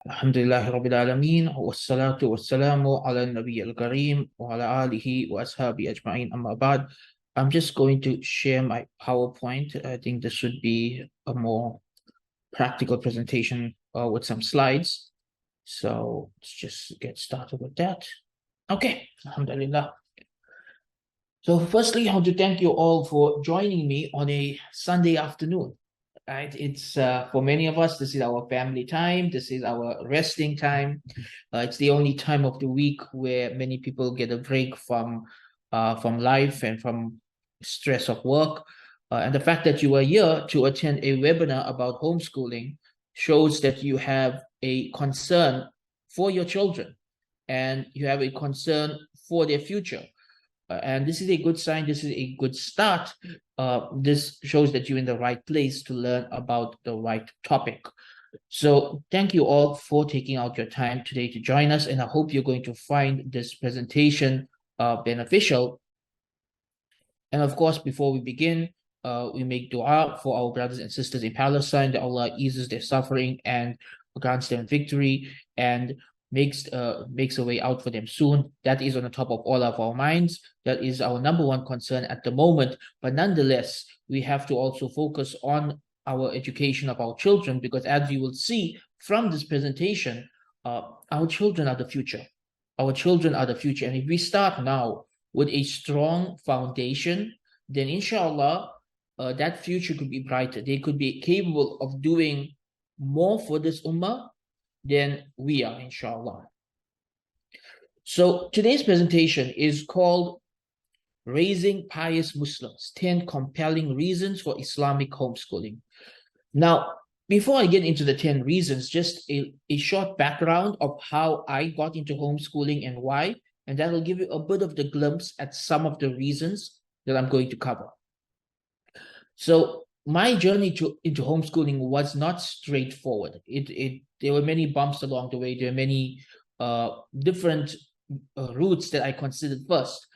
Alhamdulillah Rabbil Alameen, wassalatu wassalamu ala Nabi al-Kareem, wa ala alihi wa ashabi ajma'in, amma ba'd. I'm just going to share my PowerPoint. I think this should be a more practical presentation with some slides. So let's just get started with that. Okay, Alhamdulillah. So firstly, I want to thank you all for joining me on a Sunday afternoon. Right? It's for many of us, this is our family time. This is our resting time. It's the only time of the week where many people get a break from life and from stress of work. And the fact that you are here to attend a webinar about homeschooling shows that you have a concern for your children and you have a concern for their future. And this is a good sign. This is a good start. This shows that you're in the right place to learn about the right topic. So thank you all for taking out your time today to join us. And I hope you're going to find this presentation beneficial. And of course, before we begin, we make dua for our brothers and sisters in Palestine, that Allah eases their suffering and grants them victory and makes a way out for them soon. That is on the top of all of our minds. That is our number one concern at the moment. But nonetheless, we have to also focus on our education of our children, because as you will see from this presentation, our children are the future. Our children are the future. And if we start now with a strong foundation, then inshallah, that future could be brighter. They could be capable of doing more for this ummah than we are, inshallah. So today's presentation is called Raising Pious Muslims, 10 Compelling Reasons for Islamic Homeschooling. Now, before I get into the 10 reasons, just a short background of how I got into homeschooling and why, and that will give you a bit of the glimpse at some of the reasons that I'm going to cover. So my journey into homeschooling was not straightforward. There were many bumps along the way. There were many different routes that I considered first.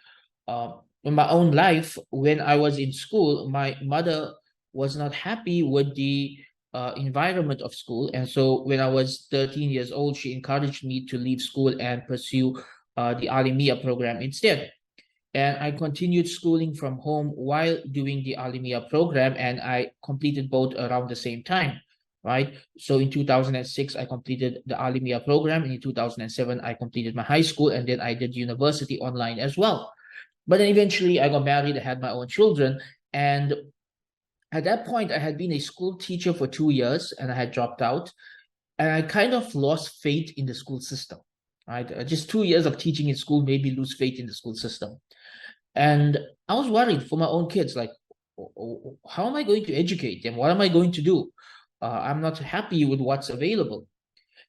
In my own life, when I was in school, my mother was not happy with the environment of school. And so when I was 13 years old, she encouraged me to leave school and pursue the Alimiya program instead. And I continued schooling from home while doing the Alimiya program, and I completed both around the same time, right? So in 2006, I completed the Alimiya program, and in 2007, I completed my high school, and then I did university online as well. But then eventually I got married, I had my own children, and at that point, I had been a school teacher for 2 years, and I had dropped out, and I kind of lost faith in the school system, right? Just 2 years of teaching in school made me lose faith in the school system. And I was worried for my own kids, like, how am I going to educate them? What am I going to do? I'm not happy with what's available.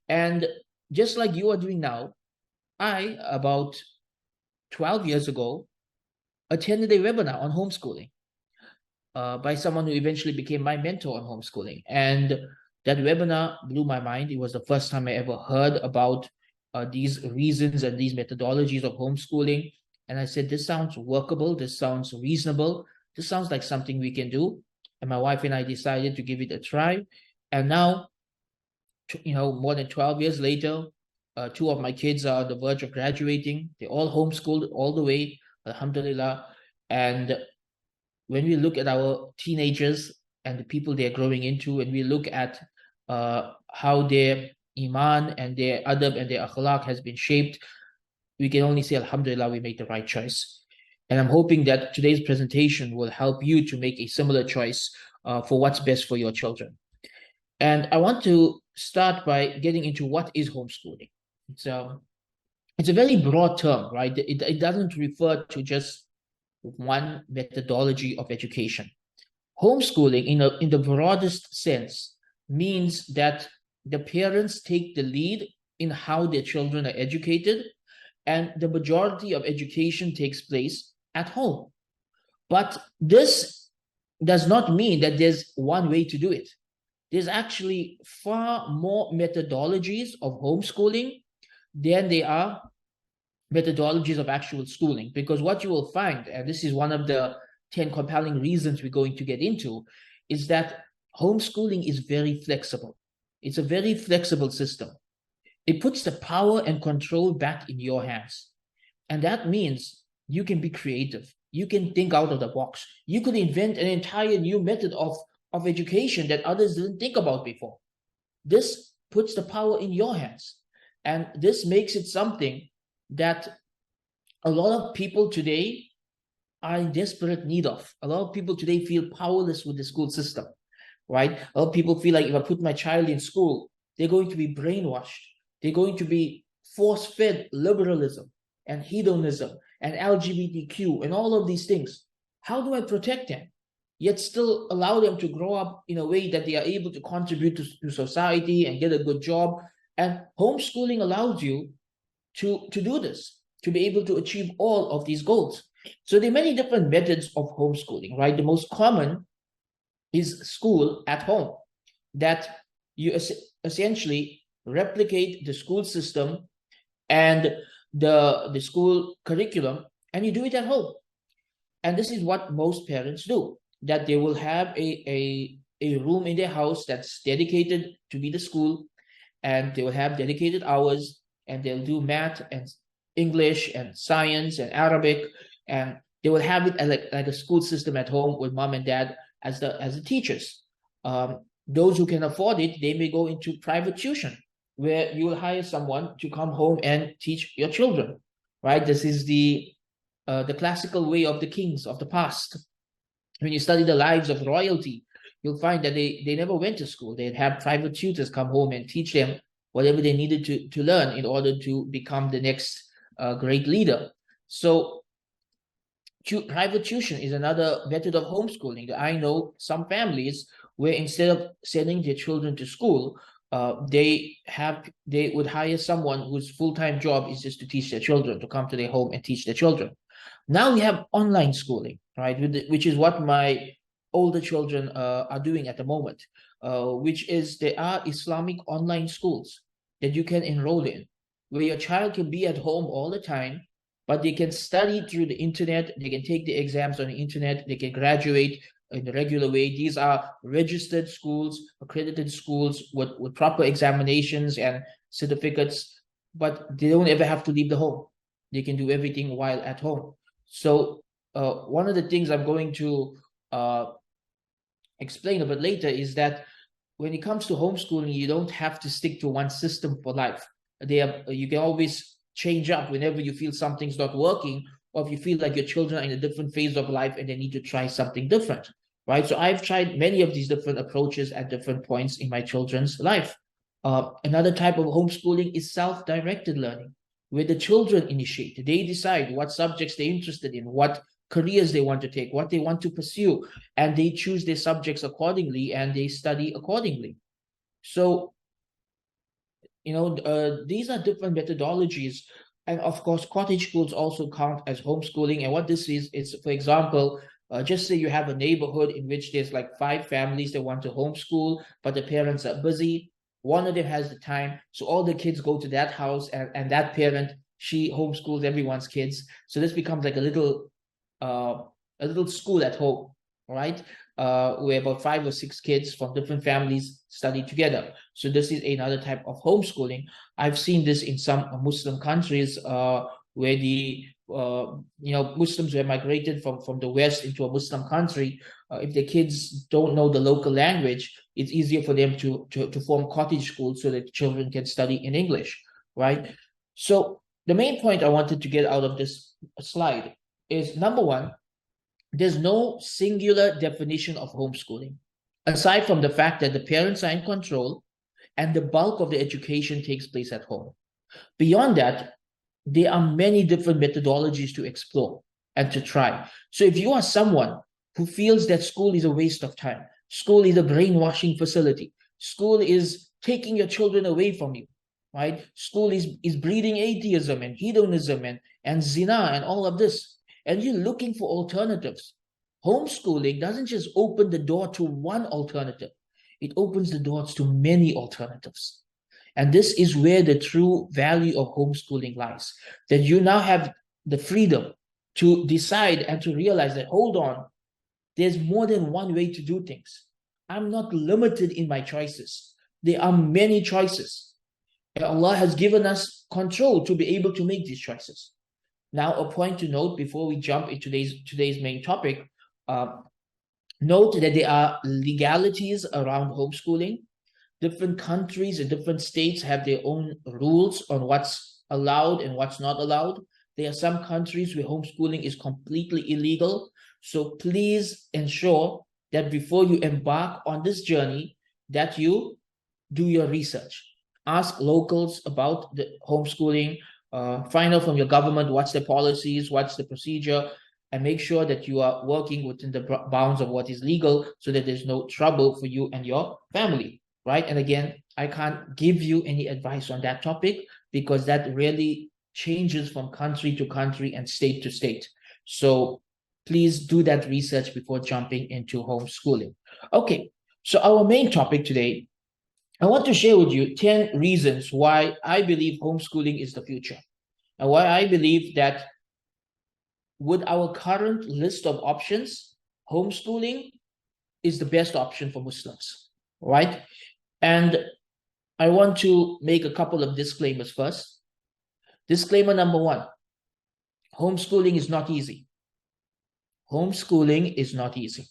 And just like you are doing now, I, about 12 years ago, attended a webinar on homeschooling by someone who eventually became my mentor on homeschooling. And that webinar blew my mind. It was the first time I ever heard about these reasons and these methodologies of homeschooling. And I said, this sounds workable. This sounds reasonable. This sounds like something we can do. And my wife and I decided to give it a try. And now, more than 12 years later, 2 of my kids are on the verge of graduating. They're all homeschooled all the way, alhamdulillah. And when we look at our teenagers and the people they're growing into, and we look at how their Imaan and their adab and their akhlaq has been shaped, we can only say, alhamdulillah, we made the right choice. And I'm hoping that today's presentation will help you to make a similar choice for what's best for your children. And I want to start by getting into what is homeschooling. It's a very broad term, right? It doesn't refer to just one methodology of education. Homeschooling, in the broadest sense, means that the parents take the lead in how their children are educated, and the majority of education takes place at home. But this does not mean that there's one way to do it. There's actually far more methodologies of homeschooling than there are methodologies of actual schooling. Because what you will find, and this is one of the 10 compelling reasons we're going to get into, is that homeschooling is very flexible. It's a very flexible system. It puts the power and control back in your hands. And that means you can be creative. You can think out of the box. You could invent an entire new method of education that others didn't think about before. This puts the power in your hands. And this makes it something that a lot of people today are in desperate need of. A lot of people today feel powerless with the school system, right? A lot of people feel like if I put my child in school, they're going to be brainwashed. They're going to be force-fed liberalism and hedonism and LGBTQ and all of these things. How do I protect them, yet still allow them to grow up in a way that they are able to contribute to society and get a good job? And homeschooling allows you to do this, to be able to achieve all of these goals. So there are many different methods of homeschooling, right? The most common is school at home, that you essentially replicate the school system and the school curriculum, and you do it at home. And this is what most parents do, that they will have a room in their house that's dedicated to be the school, and they will have dedicated hours, and they'll do math and English and science and Arabic, and they will have it like a school system at home with mom and dad as the teachers. Those who can afford it, they may go into private tuition, where you will hire someone to come home and teach your children, right? This is the classical way of the kings of the past. When you study the lives of royalty, you'll find that they never went to school. They'd have private tutors come home and teach them whatever they needed to learn in order to become the next great leader. So private tuition is another method of homeschooling. I know some families where instead of sending their children to school, they would hire someone whose full-time job is just to teach their children, to come to their home and teach their children. Now we have online schooling, right? Which is what my older children are doing at the moment, which is there are Islamic online schools that you can enroll in, where your child can be at home all the time, but they can study through the internet. They can take the exams on the internet. They can graduate in the regular way. These are registered schools, accredited schools with proper examinations and certificates, but they don't ever have to leave the home. They can do everything while at home. So one of the things I'm going to explain a bit later is that when it comes to homeschooling, you don't have to stick to one system for life. You can always change up whenever you feel something's not working, or if you feel like your children are in a different phase of life and they need to try something different, right? So I've tried many of these different approaches at different points in my children's life. Another type of homeschooling is self-directed learning, where the children initiate. They decide what subjects they're interested in, what careers they want to take, what they want to pursue, and they choose their subjects accordingly and they study accordingly. So these are different methodologies. And of course, cottage schools also count as homeschooling. And what this is, for example, just say you have a neighborhood in which there's like 5 families that want to homeschool, but the parents are busy. One of them has the time, so all the kids go to that house, and that parent, she homeschools everyone's kids. So this becomes like a little school at home, right? Where about 5 or 6 kids from different families study together. So this is another type of homeschooling. I've seen this in some Muslim countries where the Muslims who have migrated from the West into a Muslim country. If the kids don't know the local language, it's easier for them to form cottage schools so that children can study in English, right? So the main point I wanted to get out of this slide is, number one, there's no singular definition of homeschooling, aside from the fact that the parents are in control and the bulk of the education takes place at home. Beyond that, there are many different methodologies to explore and to try. So if you are someone who feels that school is a waste of time, school is a brainwashing facility, school is taking your children away from you, right? School is breeding atheism and hedonism and zina and all of this, and you're looking for alternatives, homeschooling doesn't just open the door to one alternative. It opens the doors to many alternatives. And this is where the true value of homeschooling lies, that you now have the freedom to decide and to realize that, hold on, there's more than one way to do things. I'm not limited in my choices. There are many choices. And Allah has given us control to be able to make these choices. Now, a point to note before we jump into today's main topic, note that there are legalities around homeschooling. Different countries and different states have their own rules on what's allowed and what's not allowed. There are some countries where homeschooling is completely illegal. So please ensure that before you embark on this journey, that you do your research. Ask locals about the homeschooling, find out from your government what's the policies, what's the procedure, and make sure that you are working within the bounds of what is legal so that there's no trouble for you and your family. Right? And again, I can't give you any advice on that topic because that really changes from country to country and state to state. So please do that research before jumping into homeschooling. Okay, so our main topic today, I want to share with you 10 reasons why I believe homeschooling is the future and why I believe that with our current list of options, homeschooling is the best option for Muslims, right? And I want to make a couple of disclaimers first. Disclaimer number one, homeschooling is not easy. Homeschooling is not easy.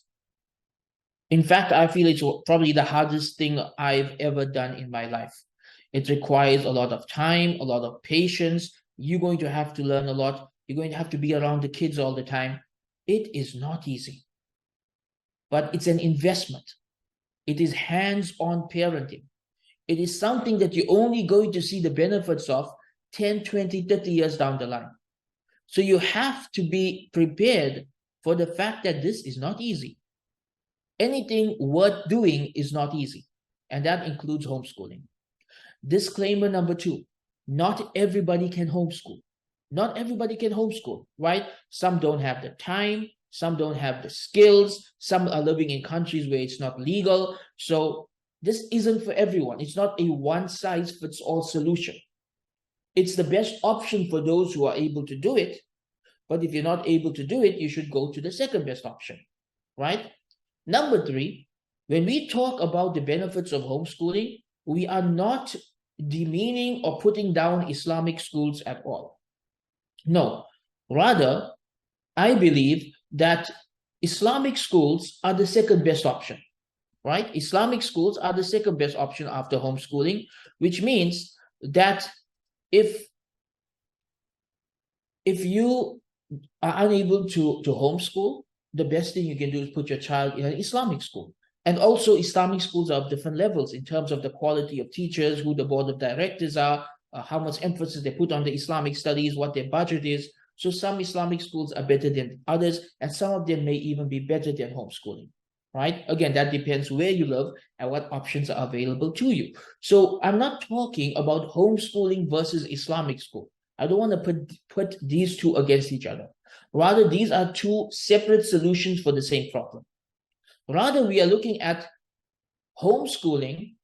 In fact, I feel it's probably the hardest thing I've ever done in my life. It requires a lot of time, a lot of patience. You're going to have to learn a lot. You're going to have to be around the kids all the time. It is not easy, but it's an investment. It is hands-on parenting. It is something that you're only going to see the benefits of 10, 20, 30 years down the line. So you have to be prepared for the fact that this is not easy. Anything worth doing is not easy, and that includes homeschooling. Disclaimer number two, not everybody can homeschool. Not everybody can homeschool, right? Some don't have the time, some don't have the skills, some are living in countries where it's not legal. So this isn't for everyone. It's not a one-size-fits-all solution. It's the best option for those who are able to do it. But if you're not able to do it, you should go to the second best option, right? Number three, when we talk about the benefits of homeschooling, we are not demeaning or putting down Islamic schools at all. No, rather, I believe that Islamic schools are the second best option, right? Islamic schools are the second best option after homeschooling, which means that if you are unable to homeschool, the best thing you can do is put your child in an Islamic school. And also Islamic schools are of different levels in terms of the quality of teachers, who the board of directors are, how much emphasis they put on the Islamic studies, what their budget is. So some Islamic schools are better than others, and some of them may even be better than homeschooling, right? Again, that depends where you live and what options are available to you. So I'm not talking about homeschooling versus Islamic school. I don't want to put these two against each other. Rather, these are two separate solutions for the same problem. Rather, we are looking at homeschooling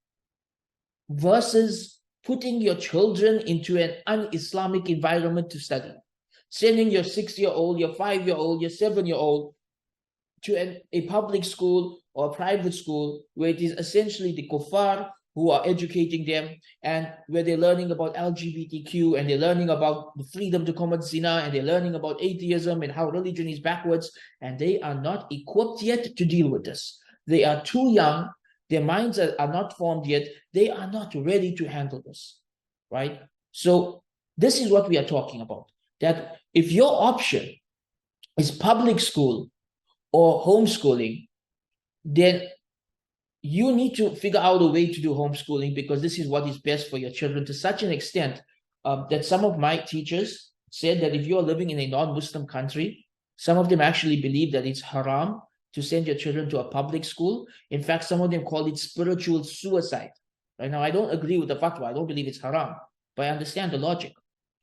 versus putting your children into an un-Islamic environment to study. Sending your 6-year-old, your 5-year-old, your 7-year-old to a public school or a private school where it is essentially the kuffar who are educating them, and where they're learning about LGBTQ, and they're learning about the freedom to commit zina, and they're learning about atheism and how religion is backwards, and they are not equipped yet to deal with this. They are too young, their minds are not formed yet, they are not ready to handle this, right? So this is what we are talking about, that if your option is public school or homeschooling, then you need to figure out a way to do homeschooling, because this is what is best for your children, to such an extent that some of my teachers said that if you are living in a non-Muslim country, some of them actually believe that it's haram to send your children to a public school. In fact, some of them call it spiritual suicide. Right now, I don't agree with the fatwa. I don't believe it's haram, but I understand the logic.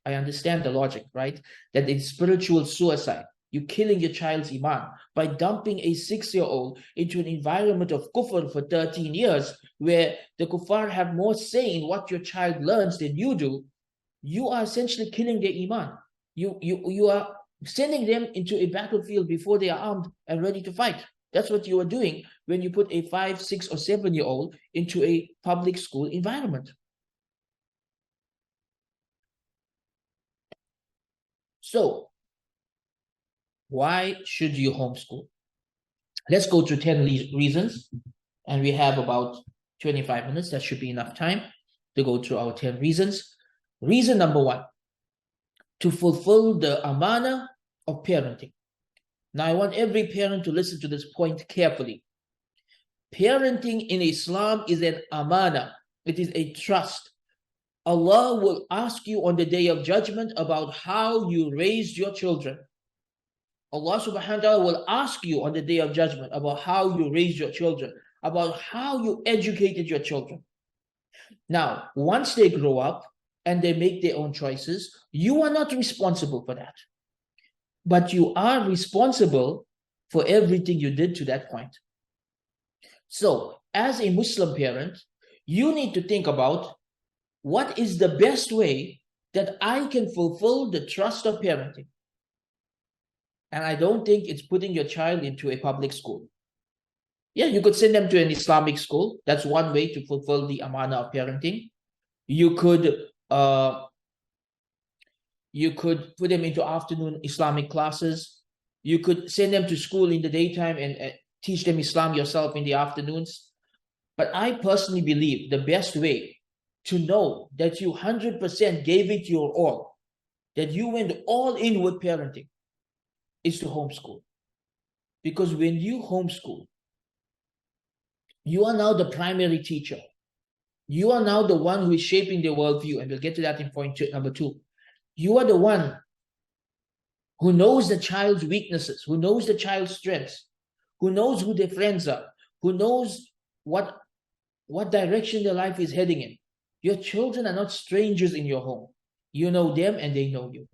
I understand the logic, right? That it's spiritual suicide. You're killing your child's iman by dumping a 6-year-old into an environment of kufr for 13 years, where the kuffar have more say in what your child learns than you do. You are essentially killing their iman. You are sending them into a battlefield before they are armed and ready to fight. That's what you are doing when you put a 5, 6, or 7-year-old into a public school environment. So, why should you homeschool? Let's go to 10 reasons, and we have about 25 minutes. That should be enough time to go through our 10 reasons. Reason number 1, to fulfill the amana of parenting. Now, I want every parent to listen to this point carefully. Parenting in Islam is an amana. It is a trust. Allah will ask you on the day of judgment about how you raised your children. Allah subhanahu wa ta'ala will ask you on the day of judgment about how you raised your children, about how you educated your children. Now, once they grow up and they make their own choices, you are not responsible for that. But you are responsible for everything you did to that point. So, as a Muslim parent, you need to think about what is the best way that I can fulfill the trust of parenting. And I don't think it's putting your child into a public school. Yeah, you could send them to an Islamic school. That's one way to fulfill the amana of parenting. You could put them into afternoon Islamic classes. You could send them to school in the daytime and teach them Islam yourself in the afternoons. But I personally believe the best way to know that you 100% gave it your all, that you went all in with parenting, is to homeschool. Because when you homeschool, you are now the primary teacher. You are now the one who is shaping the worldview, and we'll get to that in point number 2. You are the one who knows the child's weaknesses, who knows the child's strengths, who knows who their friends are, who knows what direction their life is heading in. Your children are not strangers in your home. You know them and they know you.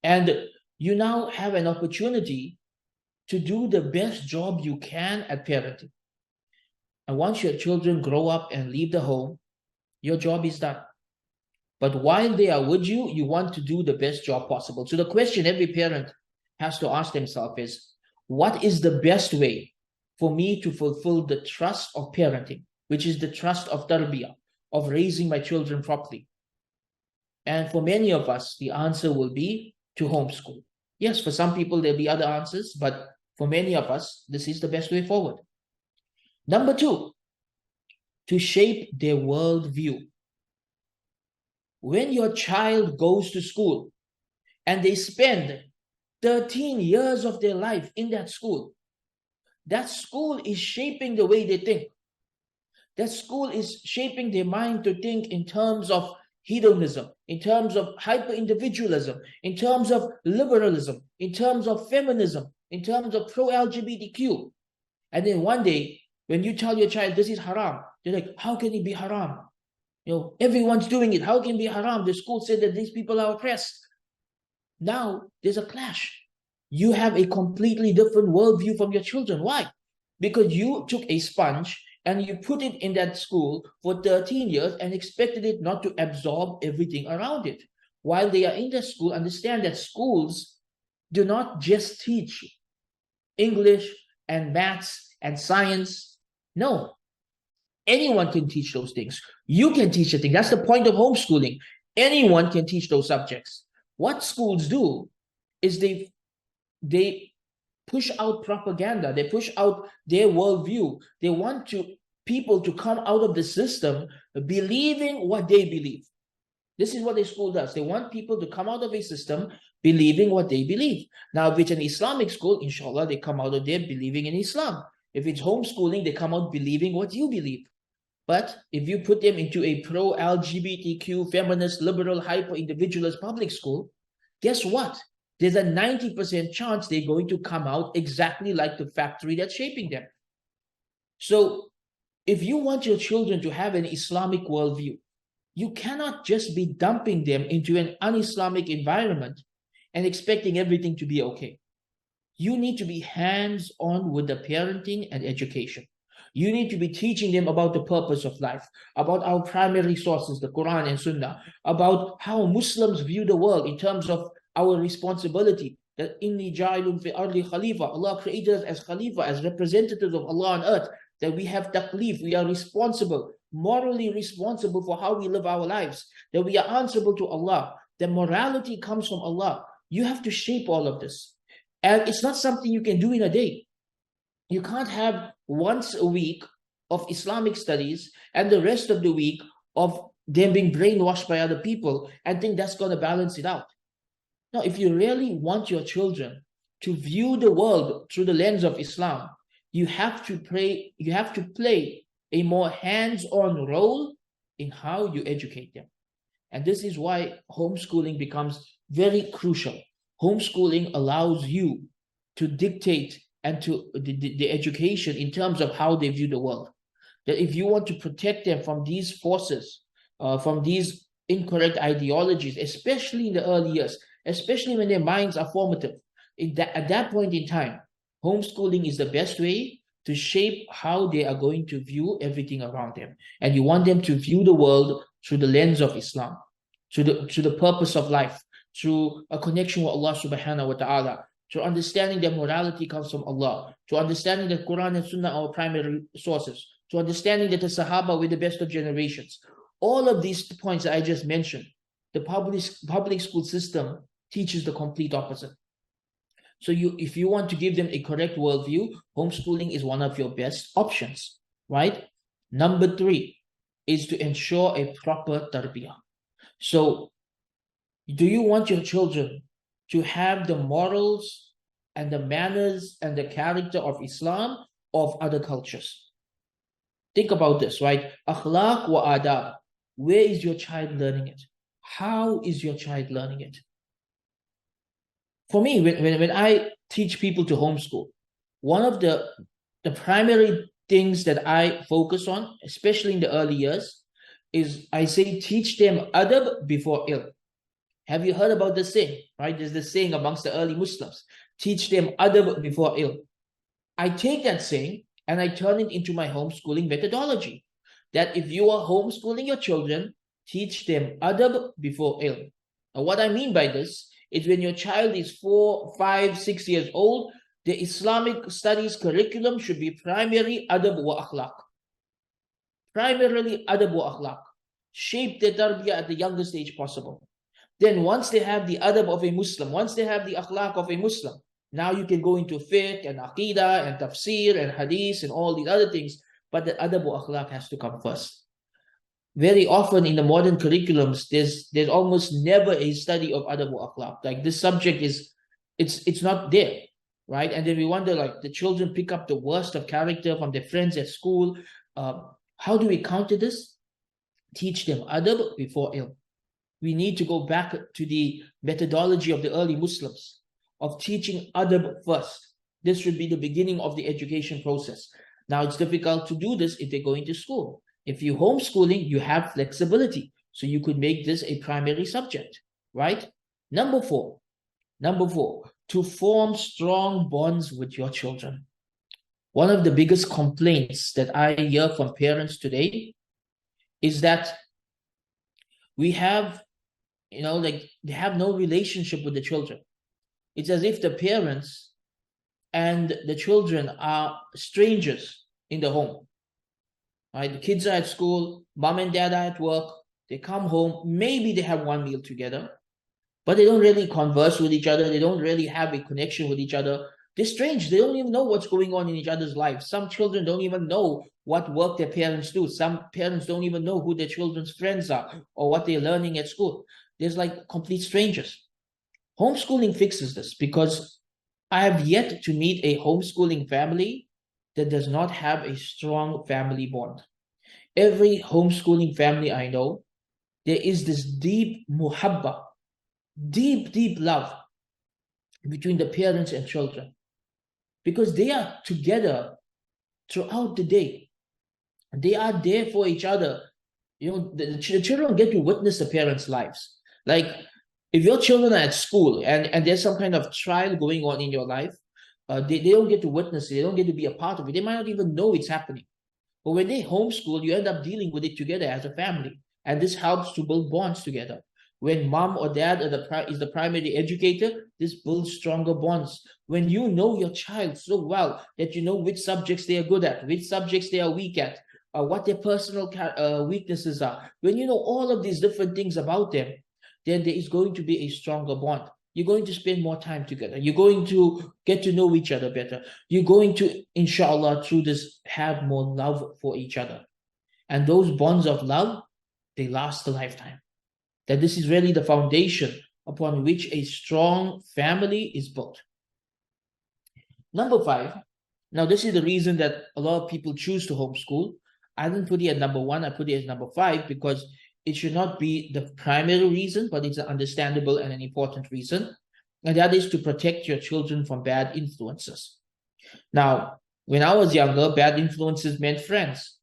And you now have an opportunity to do the best job you can at parenting. And once your children grow up and leave the home, your job is done. But while they are with you, you want to do the best job possible. So the question every parent has to ask themselves is, what is the best way for me to fulfill the trust of parenting, which is the trust of tarbiyah, of raising my children properly? And for many of us, the answer will be to homeschool. Yes, for some people, there'll be other answers, but for many of us, this is the best way forward. Number 2, to shape their worldview. When your child goes to school and they spend 13 years of their life in that school is shaping the way they think. That school is shaping their mind to think in terms of hedonism, in terms of hyper-individualism, in terms of liberalism, in terms of feminism, in terms of pro-LGBTQ. And then one day, when you tell your child this is haram, they're like, how can it be haram? You know, everyone's doing it. How can it be haram? The school said that these people are oppressed. Now there's a clash. You have a completely different worldview from your children. Why? Because you took a sponge and you put it in that school for 13 years and expected it not to absorb everything around it. While they are in the school, understand that schools do not just teach English and maths and science. No, anyone can teach those things. You can teach a thing. That's the point of homeschooling. Anyone can teach those subjects. What schools do is they push out propaganda. They push out their worldview. They want people to come out of the system believing what they believe. This is what a school does. They want people to come out of a system believing what they believe. Now, if it's an Islamic school, inshallah, they come out of there believing in Islam. If it's homeschooling, they come out believing what you believe. But if you put them into a pro-LGBTQ, feminist, liberal, hyper-individualist public school, guess what? There's a 90% chance they're going to come out exactly like the factory that's shaping them. So if you want your children to have an Islamic worldview, you cannot just be dumping them into an un-Islamic environment and expecting everything to be okay. You need to be hands-on with the parenting and education. You need to be teaching them about the purpose of life, about our primary sources, the Quran and Sunnah, about how Muslims view the world in terms of our responsibility, that inni ja'ilun fi ardi khalifa, Allah created us as khalifa, as representatives of Allah on earth, that we have taklif, we are responsible, morally responsible for how we live our lives, that we are answerable to Allah, that morality comes from Allah. You have to shape all of this. And it's not something you can do in a day. You can't have once a week of Islamic studies and the rest of the week of them being brainwashed by other people and think that's going to balance it out. Now, if you really want your children to view the world through the lens of Islam, you have to play a more hands-on role in how you educate them. And this is why homeschooling becomes very crucial. Homeschooling allows you to dictate and to the education in terms of how they view the world. That if you want to protect them from these forces, from these incorrect ideologies, especially in the early years, especially when their minds are formative, at that point in time, homeschooling is the best way to shape how they are going to view everything around them. And you want them to view the world through the lens of Islam, through the purpose of life, through a connection with Allah subhanahu wa ta'ala, to understanding that morality comes from Allah, to understanding that Quran and Sunnah are our primary sources, to understanding that the Sahaba were the best of generations. All of these points that I just mentioned, the public school system teaches the complete opposite. So if you want to give them a correct worldview, homeschooling is one of your best options, right? Number 3 is to ensure a proper tarbiyah. So do you want your children to have the morals and the manners and the character of Islam or of other cultures? Think about this, right? Akhlaq wa adab. Where is your child learning it? How is your child learning it? For me, when I teach people to homeschool, one of the primary things that I focus on, especially in the early years, is I say teach them adab before ilm. Have you heard about this saying, right? There's this saying amongst the early Muslims, teach them adab before ilm. I take that saying and I turn it into my homeschooling methodology. That if you are homeschooling your children, teach them adab before ilm. Now, what I mean by this is when your child is 4, 5, 6 years old, the Islamic studies curriculum should be primary adab wa akhlaq. Primarily adab wa akhlaq. Shape their tarbiyah at the youngest age possible. Then once they have the adab of a Muslim, once they have the akhlaq of a Muslim, now you can go into fiqh and aqidah and tafsir and hadith and all these other things, but the adab wa akhlaq has to come first. Very often in the modern curriculums, there's almost never a study of adab wa akhlaq. Like this subject it's not there, right? And then we wonder, like, the children pick up the worst of character from their friends at school. How do we counter this? Teach them adab before ilm. We need to go back to the methodology of the early Muslims of teaching adab first. This should be the beginning of the education process. Now, it's difficult to do this if they're going to school. If you're homeschooling, you have flexibility. So you could make this a primary subject, right? Number four, to form strong bonds with your children. One of the biggest complaints that I hear from parents today is that we have, like, they have no relationship with the children. It's as if the parents and the children are strangers in the home. Right? The kids are at school, mom and dad are at work, they come home, maybe they have one meal together, but they don't really converse with each other, they don't really have a connection with each other. They're strange, they don't even know what's going on in each other's lives. Some children don't even know what work their parents do. Some parents don't even know who their children's friends are or what they're learning at school. There's like complete strangers. Homeschooling fixes this, because I have yet to meet a homeschooling family that does not have a strong family bond. Every homeschooling family I know, there is this deep muhabba, deep love between the parents and children, because they are together throughout the day. They are there for each other. The children get to witness the parents' lives. Like, if your children are at school and there's some kind of trial going on in your life, they don't get to witness it. They don't get to be a part of it. They might not even know it's happening. But when they homeschool, you end up dealing with it together as a family. And this helps to build bonds together. When mom or dad is the primary educator, this builds stronger bonds. When you know your child so well that you know which subjects they are good at, which subjects they are weak at, what their personal weaknesses are. When you know all of these different things about them, then there is going to be a stronger bond. You're going to spend more time together. You're going to get to know each other better. You're going to, inshallah, through this, have more love for each other. And those bonds of love, they last a lifetime. That this is really the foundation upon which a strong family is built. Number 5. Now, this is the reason that a lot of people choose to homeschool. I didn't put it at number 1. I put it as number 5 because it should not be the primary reason, but it's an understandable and an important reason. And that is to protect your children from bad influences. Now, when I was younger, bad influences meant friends,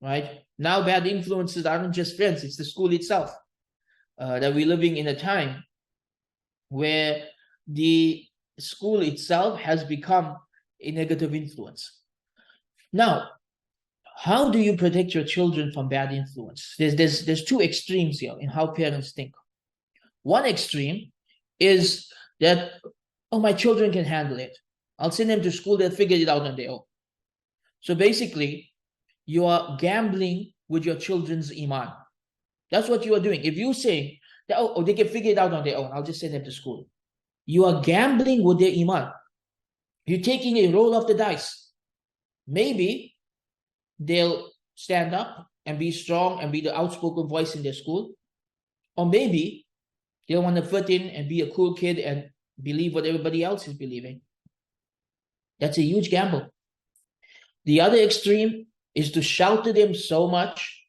right? Now, bad influences aren't just friends, it's the school itself. That we're living in a time where the school itself has become a negative influence. Now, how do you protect your children from bad influence? There's 2 extremes here in how parents think. One extreme is that, oh, my children can handle it. I'll send them to school, they'll figure it out on their own. So basically, you are gambling with your children's Imaan. That's what you are doing. If you say that, oh, they can figure it out on their own, I'll just send them to school. You are gambling with their Imaan. You're taking a roll of the dice. Maybe they'll stand up and be strong and be the outspoken voice in their school. Or maybe they'll want to fit in and be a cool kid and believe what everybody else is believing. That's a huge gamble. The other extreme is to shelter them so much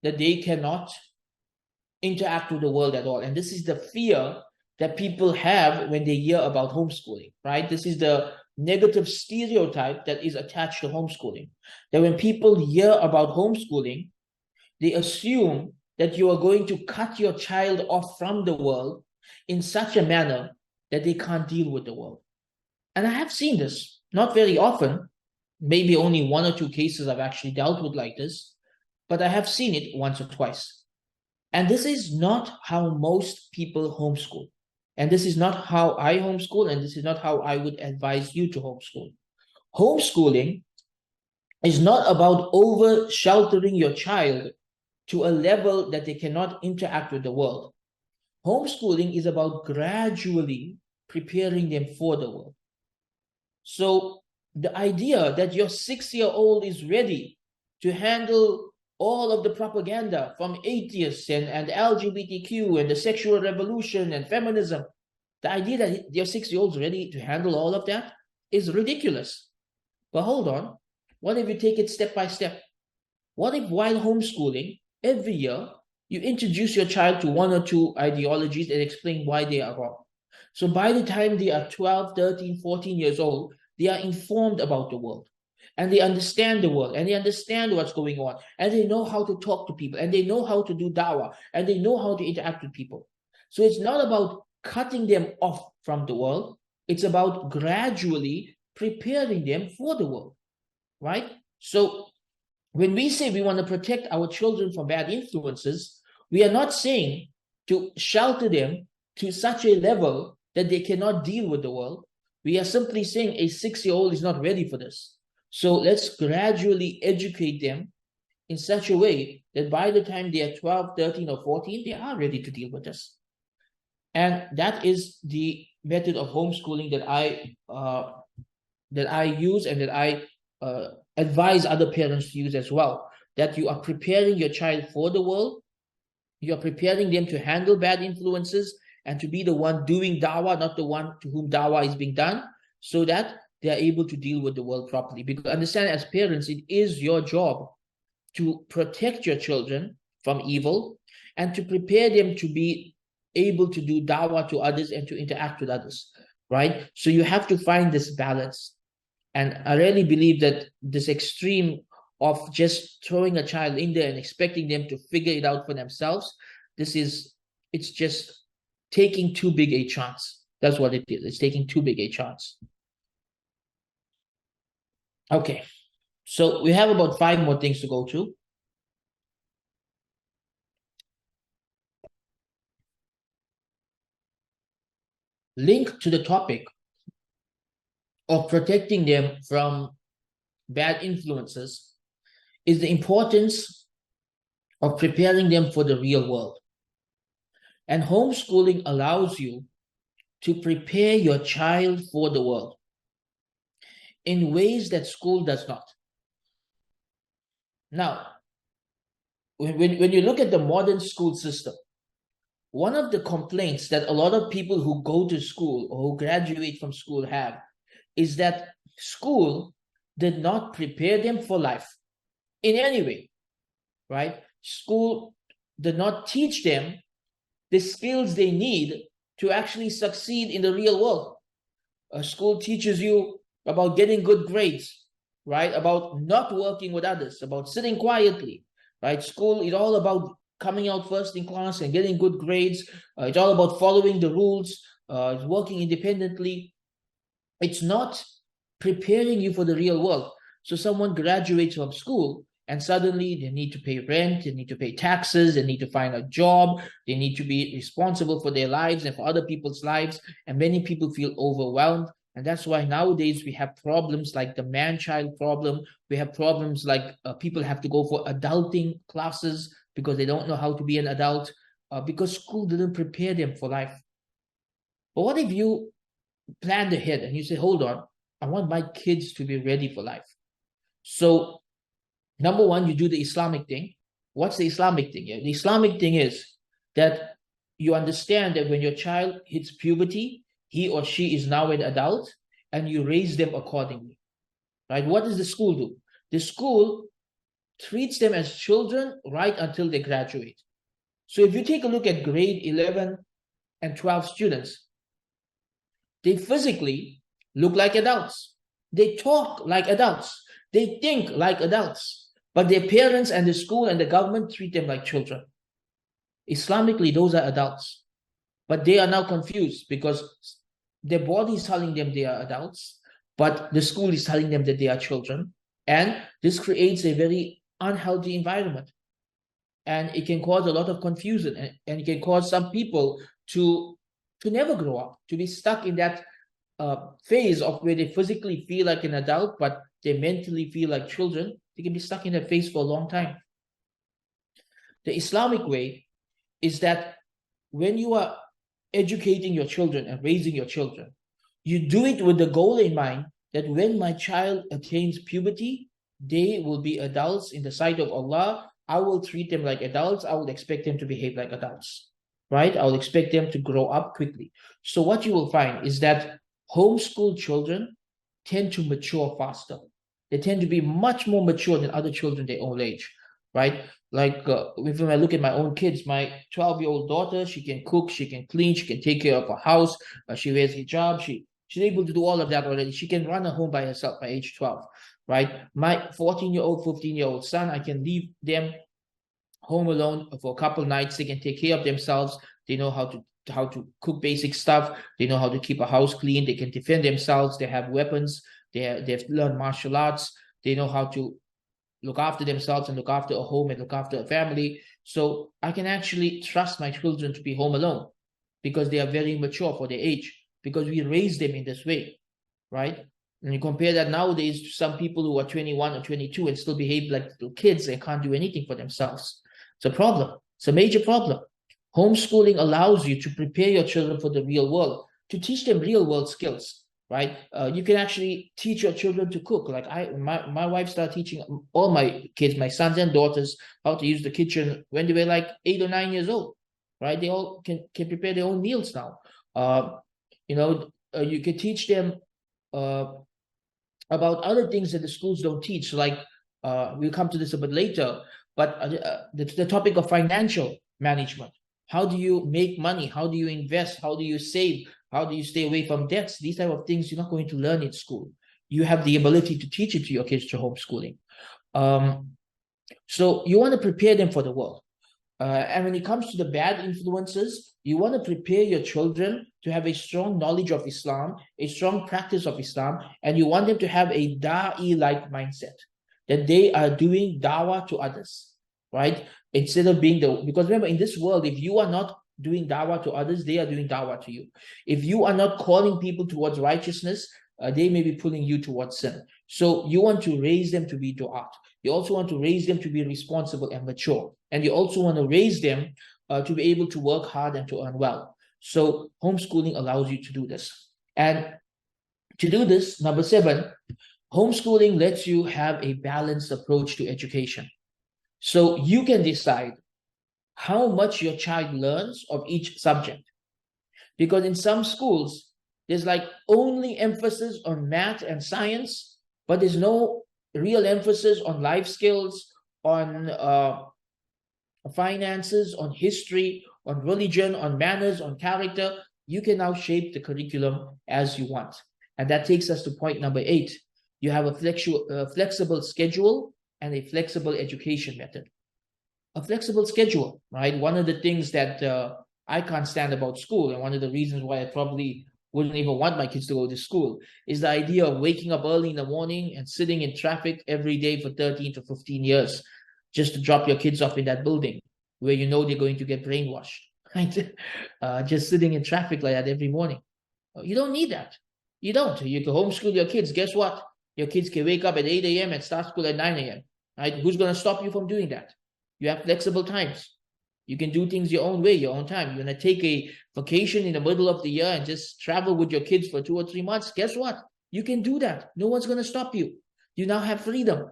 that they cannot interact with the world at all. And this is the fear that people have when they hear about homeschooling, right? This is the negative stereotype that is attached to homeschooling. That when people hear about homeschooling, they assume that you are going to cut your child off from the world in such a manner that they can't deal with the world. And I have seen this, not very often, maybe only 1 or 2 cases I've actually dealt with like this, but I have seen it once or twice. And this is not how most people homeschool. And this is not how I homeschool, and this is not how I would advise you to homeschool. Homeschooling is not about over-sheltering your child to a level that they cannot interact with the world. Homeschooling is about gradually preparing them for the world. So the idea that your 6-year-old is ready to handle all of the propaganda from atheists and LGBTQ and the sexual revolution and feminism, the idea that your 6-year-old is ready to handle all of that is ridiculous. But hold on, what if you take it step by step? What if while homeschooling, every year, you introduce your child to 1 or 2 ideologies and explain why they are wrong? So by the time they are 12, 13, 14 years old, they are informed about the world. And they understand the world, and they understand what's going on, and they know how to talk to people, and they know how to do dawah, and they know how to interact with people. So it's not about cutting them off from the world. It's about gradually preparing them for the world, right? So when we say we want to protect our children from bad influences, we are not saying to shelter them to such a level that they cannot deal with the world. We are simply saying a 6-year-old is not ready for this. So let's gradually educate them in such a way that by the time they are 12, 13, or 14, they are ready to deal with this. And that is the method of homeschooling that I use and that I advise other parents to use as well. That you are preparing your child for the world. You are preparing them to handle bad influences and to be the one doing dawah, not the one to whom dawah is being done, so that they are able to deal with the world properly. Because understand, as parents, it is your job to protect your children from evil and to prepare them to be able to do dawah to others and to interact with others, right? So you have to find this balance. And I really believe that this extreme of just throwing a child in there and expecting them to figure it out for themselves, it's just taking too big a chance. That's what it is. It's taking too big a chance. Okay, so we have about 5 more things to go through. Linked to the topic of protecting them from bad influences is the importance of preparing them for the real world. And homeschooling allows you to prepare your child for the world in ways that school does not. Now, when you look at the modern school system, one of the complaints that a lot of people who go to school or who graduate from school have is that school did not prepare them for life in any way, right? School did not teach them the skills they need to actually succeed in the real world. School teaches you about getting good grades, right? About not working with others, about sitting quietly, right? School is all about coming out first in class and getting good grades. It's all about following the rules, working independently. It's not preparing you for the real world. So someone graduates from school and suddenly they need to pay rent, they need to pay taxes, they need to find a job, they need to be responsible for their lives and for other people's lives. And many people feel overwhelmed. And that's why nowadays we have problems like the man-child problem. We have problems like people have to go for adulting classes because they don't know how to be an adult, because school didn't prepare them for life. But what if you planned ahead and you say, hold on, I want my kids to be ready for life? So number one, you do the Islamic thing. What's the Islamic thing? The Islamic thing is that you understand that when your child hits puberty, he or she is now an adult, and you raise them accordingly, right? What does the school do? The school treats them as children right until they graduate. So if you take a look at grade 11 and 12 students, they physically look like adults. They talk like adults. They think like adults. But their parents and the school and the government treat them like children. Islamically, those are adults. But they are now confused because their body is telling them they are adults, but the school is telling them that they are children. And this creates a very unhealthy environment. And it can cause a lot of confusion, and it can cause some people to never grow up, to be stuck in that phase of where they physically feel like an adult, but they mentally feel like children. They can be stuck in that phase for a long time. The Islamic way is that when you are educating your children and raising your children, you do it with the goal in mind that when my child attains puberty, they will be adults in the sight of Allah. I will treat them like adults. I will expect them to behave like adults, right? I will expect them to grow up quickly. So what you will find is that homeschool children tend to mature faster. They tend to be much more mature than other children their own age, right? Like when I look at my own kids, my 12-year-old daughter, she can cook, she can clean, she can take care of her house, she wears hijab, she's able to do all of that already. She can run a home by herself by age 12, right? My 14-year-old, 15-year-old son, I can leave them home alone for a couple nights. They can take care of themselves. They know how to cook basic stuff. They know how to keep a house clean. They can defend themselves. They have weapons. They've learned martial arts. They know how to look after themselves and look after a home and look after a family. So I can actually trust my children to be home alone because they are very mature for their age, because we raise them in this way, right? And you compare that nowadays to some people who are 21 or 22 and still behave like little kids and can't do anything for themselves. It's a problem. It's a major problem. Homeschooling allows you to prepare your children for the real world, to teach them real world skills, right? You can actually teach your children to cook. Like my wife started teaching all my kids, my sons and daughters, how to use the kitchen when they were like 8 or 9 years old, right? They all can prepare their own meals now. You can teach them about other things that the schools don't teach. Like we'll come to this a bit later, but the topic of financial management. How do you make money? How do you invest? How do you save? How do you stay away from debts? These type of things you're not going to learn in school. You have the ability to teach it to your kids through homeschooling. So you want to prepare them for the world. And when it comes to the bad influences, you want to prepare your children to have a strong knowledge of Islam, a strong practice of Islam, and you want them to have a da'i-like mindset, that they are doing dawah to others, right? Instead of being because remember, in this world, if you are not doing dawah to others, they are doing dawah to you. If you are not calling people towards righteousness, they may be pulling you towards sin. So you want to raise them to be du'at. You also want to raise them to be responsible and mature. And you also want to raise them to be able to work hard and to earn well. So homeschooling allows you to do this. And to do this, number 7, homeschooling lets you have a balanced approach to education. So you can decide how much your child learns of each subject. Because in some schools, there's like only emphasis on math and science, but there's no real emphasis on life skills, on finances, on history, on religion, on manners, on character. You can now shape the curriculum as you want. And that takes us to point number 8. You have a flexible schedule and a flexible education method. A flexible schedule, right? One of the things that I can't stand about school, and one of the reasons why I probably wouldn't even want my kids to go to school, is the idea of waking up early in the morning and sitting in traffic every day for 13 to 15 years just to drop your kids off in that building where you know they're going to get brainwashed, right? Just sitting in traffic like that every morning. You don't need that. You don't. You can homeschool your kids. Guess what? Your kids can wake up at 8 a.m. and start school at 9 a.m. Right? Who's going to stop you from doing that? You have flexible times. You can do things your own way, your own time. You're going to take a vacation in the middle of the year and just travel with your kids for 2 or 3 months. Guess what? You can do that. No one's going to stop you. You now have freedom.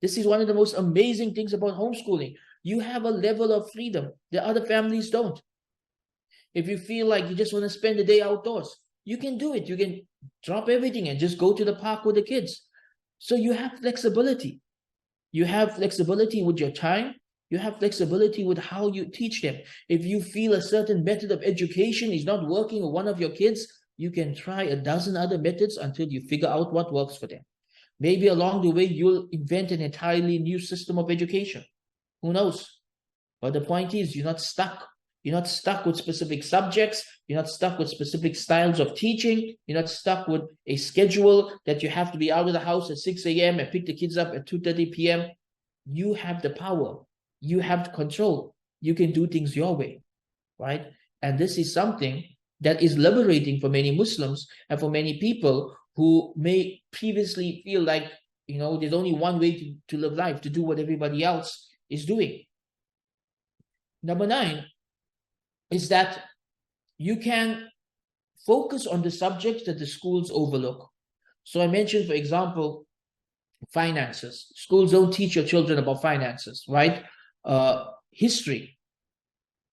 This is one of the most amazing things about homeschooling. You have a level of freedom that other families don't. If you feel like you just want to spend the day outdoors, you can do it. You can drop everything and just go to the park with the kids. So you have flexibility. You have flexibility with your time. You have flexibility with how you teach them. If you feel a certain method of education is not working with one of your kids, you can try a dozen other methods until you figure out what works for them. Maybe along the way, you'll invent an entirely new system of education. Who knows? But the point is, you're not stuck. You're not stuck with specific subjects. You're not stuck with specific styles of teaching. You're not stuck with a schedule that you have to be out of the house at 6 a.m. and pick the kids up at 2:30 p.m. You have the power. You have the control. You can do things your way, right? And this is something that is liberating for many Muslims and for many people who may previously feel like, there's only one way to live life, to do what everybody else is doing. Number 9 is that you can focus on the subjects that the schools overlook. So I mentioned, for example, finances. Schools don't teach your children about finances, right? History.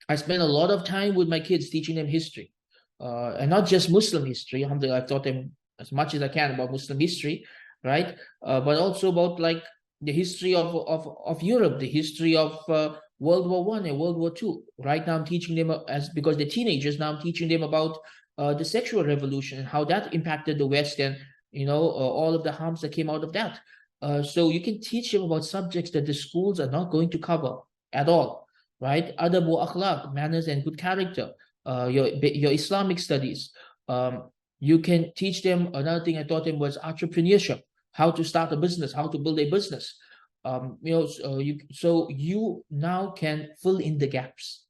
I spend a lot of time with my kids teaching them history, and not just Muslim history. Alhamdulillah, I've taught them as much as I can about Muslim history, right? But also about like the history of Europe, the history of World War I and World War II. Right now I'm teaching them, because they're teenagers, now I'm teaching them about the sexual revolution and how that impacted the West, and all of the harms that came out of that. So you can teach them about subjects that the schools are not going to cover at all, right? Adab wa akhlaq, manners and good character, your Islamic studies. You can teach them, another thing I taught them was entrepreneurship, how to start a business, how to build a business. So you now can fill in the gaps.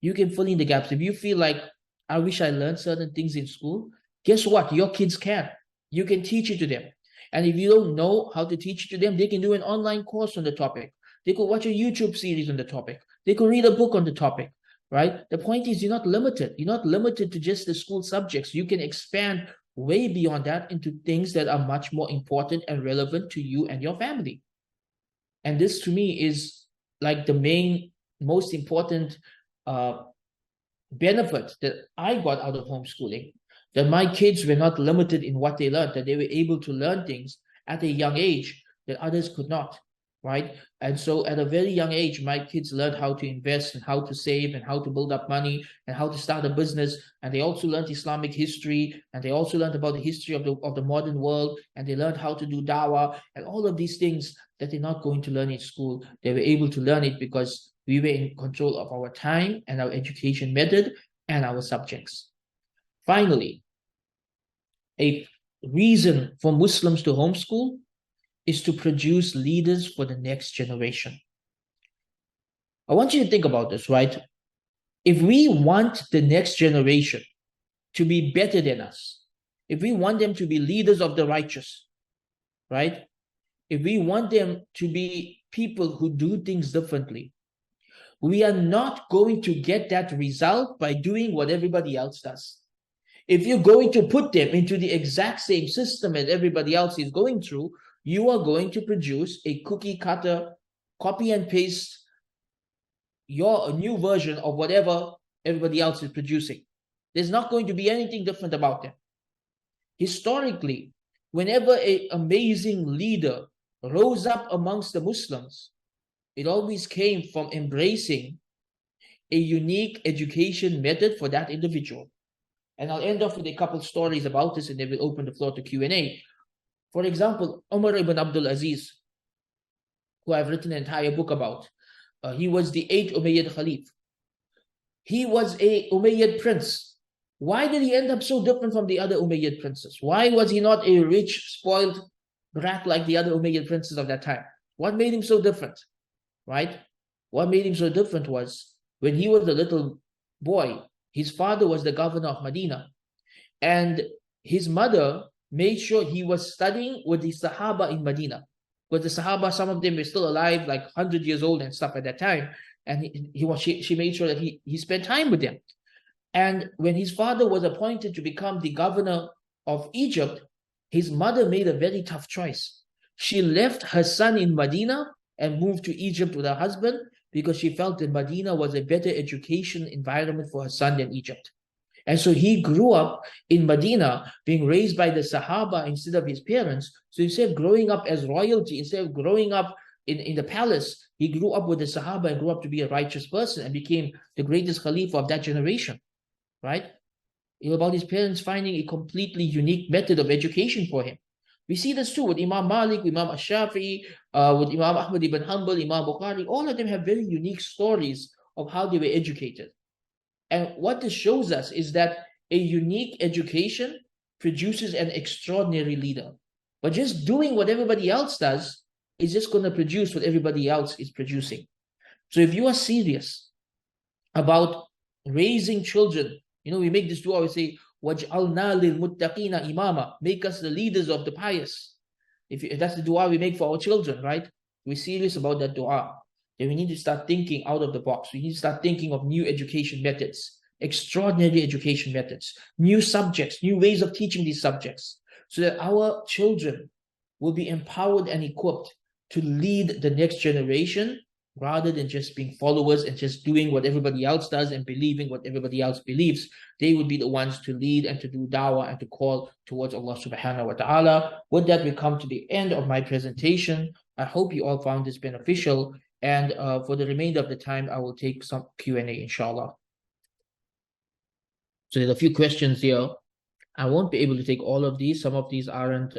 You can fill in the gaps. If you feel like, I wish I learned certain things in school, guess what? Your kids can. You can teach it to them. And if you don't know how to teach it to them, they can do an online course on the topic. They could watch a YouTube series on the topic. They could read a book on the topic, right? The point is, you're not limited. You're not limited to just the school subjects. You can expand way beyond that into things that are much more important and relevant to you and your family. And this, to me, is like the most important benefit that I got out of homeschooling, that my kids were not limited in what they learned, that they were able to learn things at a young age that others could not, right? And so at a very young age, my kids learned how to invest and how to save and how to build up money and how to start a business. And they also learned Islamic history, and they also learned about the history of the modern world, and they learned how to do dawah and all of these things that they're not going to learn in school. They were able to learn it because we were in control of our time and our education method and our subjects. Finally, a reason for Muslims to homeschool is to produce leaders for the next generation. I want you to think about this, right? If we want the next generation to be better than us, if we want them to be leaders of the righteous, right? If we want them to be people who do things differently, We are not going to get that result by doing what everybody else does. If you're going to put them into the exact same system as everybody else is going through, you are going to produce a cookie cutter, copy and paste a new version of whatever everybody else is producing. There's not going to be anything different about them. Historically, whenever an amazing leader rose up amongst the Muslims, it always came from embracing a unique education method for that individual. And I'll end off with a couple stories about this, and then we'll open the floor to Q&A. For example, Umar ibn Abdul Aziz, who I've written an entire book about. He was the 8th Umayyad Khalif. He was a Umayyad prince. Why did he end up so different from the other Umayyad princes? Why was he not a rich, spoiled brat like the other Umayyad princes of that time? What made him so different, right? What made him so different was when he was a little boy, his father was the governor of Medina, and his mother made sure he was studying with the Sahaba in Medina. Because the Sahaba, some of them were still alive, like 100 years old and stuff at that time. And she made sure that he spent time with them. And when his father was appointed to become the governor of Egypt, his mother made a very tough choice. She left her son in Medina and moved to Egypt with her husband because she felt that Medina was a better education environment for her son than Egypt. And so he grew up in Medina, being raised by the Sahaba instead of his parents. So instead of growing up as royalty, instead of growing up in the palace, he grew up with the Sahaba and grew up to be a righteous person and became the greatest Khalifa of that generation, right? About his parents finding a completely unique method of education for him. We see this too with Imam Malik, Imam Ash-Shafi'i, with Imam Ahmad ibn Hanbal, Imam Bukhari. All of them have very unique stories of how they were educated. And what this shows us is that a unique education produces an extraordinary leader. But just doing what everybody else does is just going to produce what everybody else is producing. So if you are serious about raising children, we make this dua, we say, وَاجْعَلْنَا لِلْمُتَّقِينَ imama, make us the leaders of the pious. If that's the dua we make for our children, right? We're serious about that dua. Then we need to start thinking out of the box. We need to start thinking of new education methods, extraordinary education methods, new subjects, new ways of teaching these subjects, so that our children will be empowered and equipped to lead the next generation rather than just being followers and just doing what everybody else does and believing what everybody else believes. They would be the ones to lead and to do da'wah and to call towards Allah subhanahu wa ta'ala. With that, we come to the end of my presentation. I hope you all found this beneficial. And for the remainder of the time, I will take some Q&A, inshallah. So there's a few questions here. I won't be able to take all of these. Some of these aren't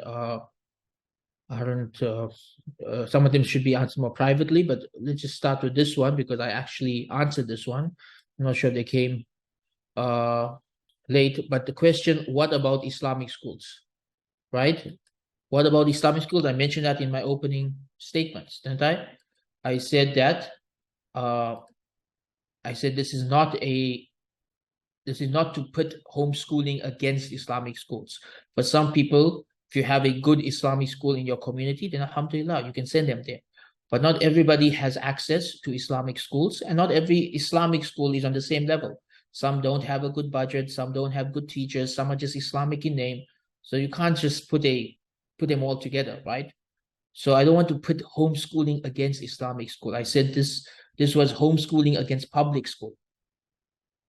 some of them should be answered more privately, but let's just start with this one because I actually answered this one. I'm not sure they came late, but the question, what about Islamic schools, right? What about Islamic schools? I mentioned that in my opening statements, didn't I? I said that this is not to put homeschooling against Islamic schools. But some people, if you have a good Islamic school in your community, then alhamdulillah, you can send them there. But not everybody has access to Islamic schools, and not every Islamic school is on the same level. Some don't have a good budget, some don't have good teachers, some are just Islamic in name. So you can't just put them all together, right? So I don't want to put homeschooling against Islamic school. I said this was homeschooling against public school,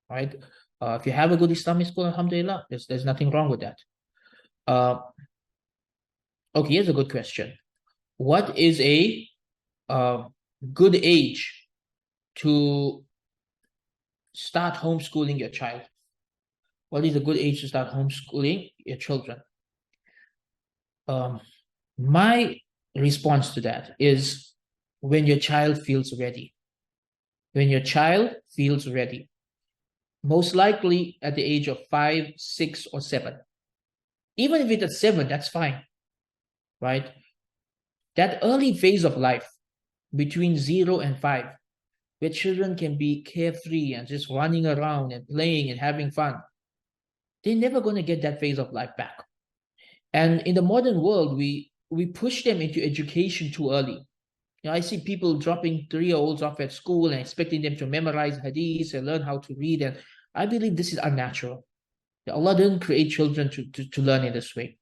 right? If you have a good Islamic school, alhamdulillah, there's nothing wrong with that. Okay, here's a good question. What is a good age to start homeschooling your child? What is a good age to start homeschooling your children? My response to that is when your child feels ready. When your child feels ready. Most likely at the age of 5, 6, or 7. Even if it's at 7, that's fine, right? That early phase of life between 0 and 5, where children can be carefree and just running around and playing and having fun, they're never going to get that phase of life back. And in the modern world, we push them into education too early. I see people dropping 3-year-olds off at school and expecting them to memorize hadiths and learn how to read. And I believe this is unnatural. Allah didn't create children to learn in this way.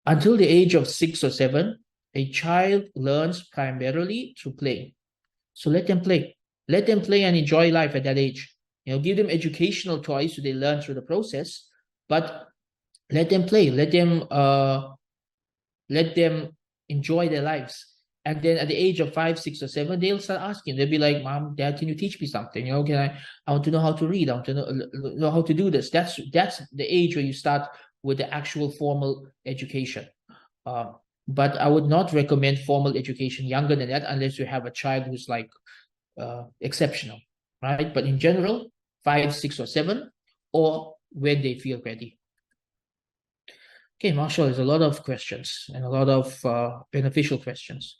Until the age of 6 or 7, a child learns primarily through play. So let them play. Let them play and enjoy life at that age. Give them educational toys so they learn through the process, but let them play. Let them enjoy their lives. And then at the age of 5, 6, or 7, they'll start asking. They'll be like, "Mom, Dad, can you teach me something? I want to know how to read. I want to know how to do this." That's the age where you start with the actual formal education. But I would not recommend formal education younger than that unless you have a child who's like exceptional, right? But in general, 5, 6, or 7, or when they feel ready. Okay, Marshall, there's a lot of questions and a lot of beneficial questions.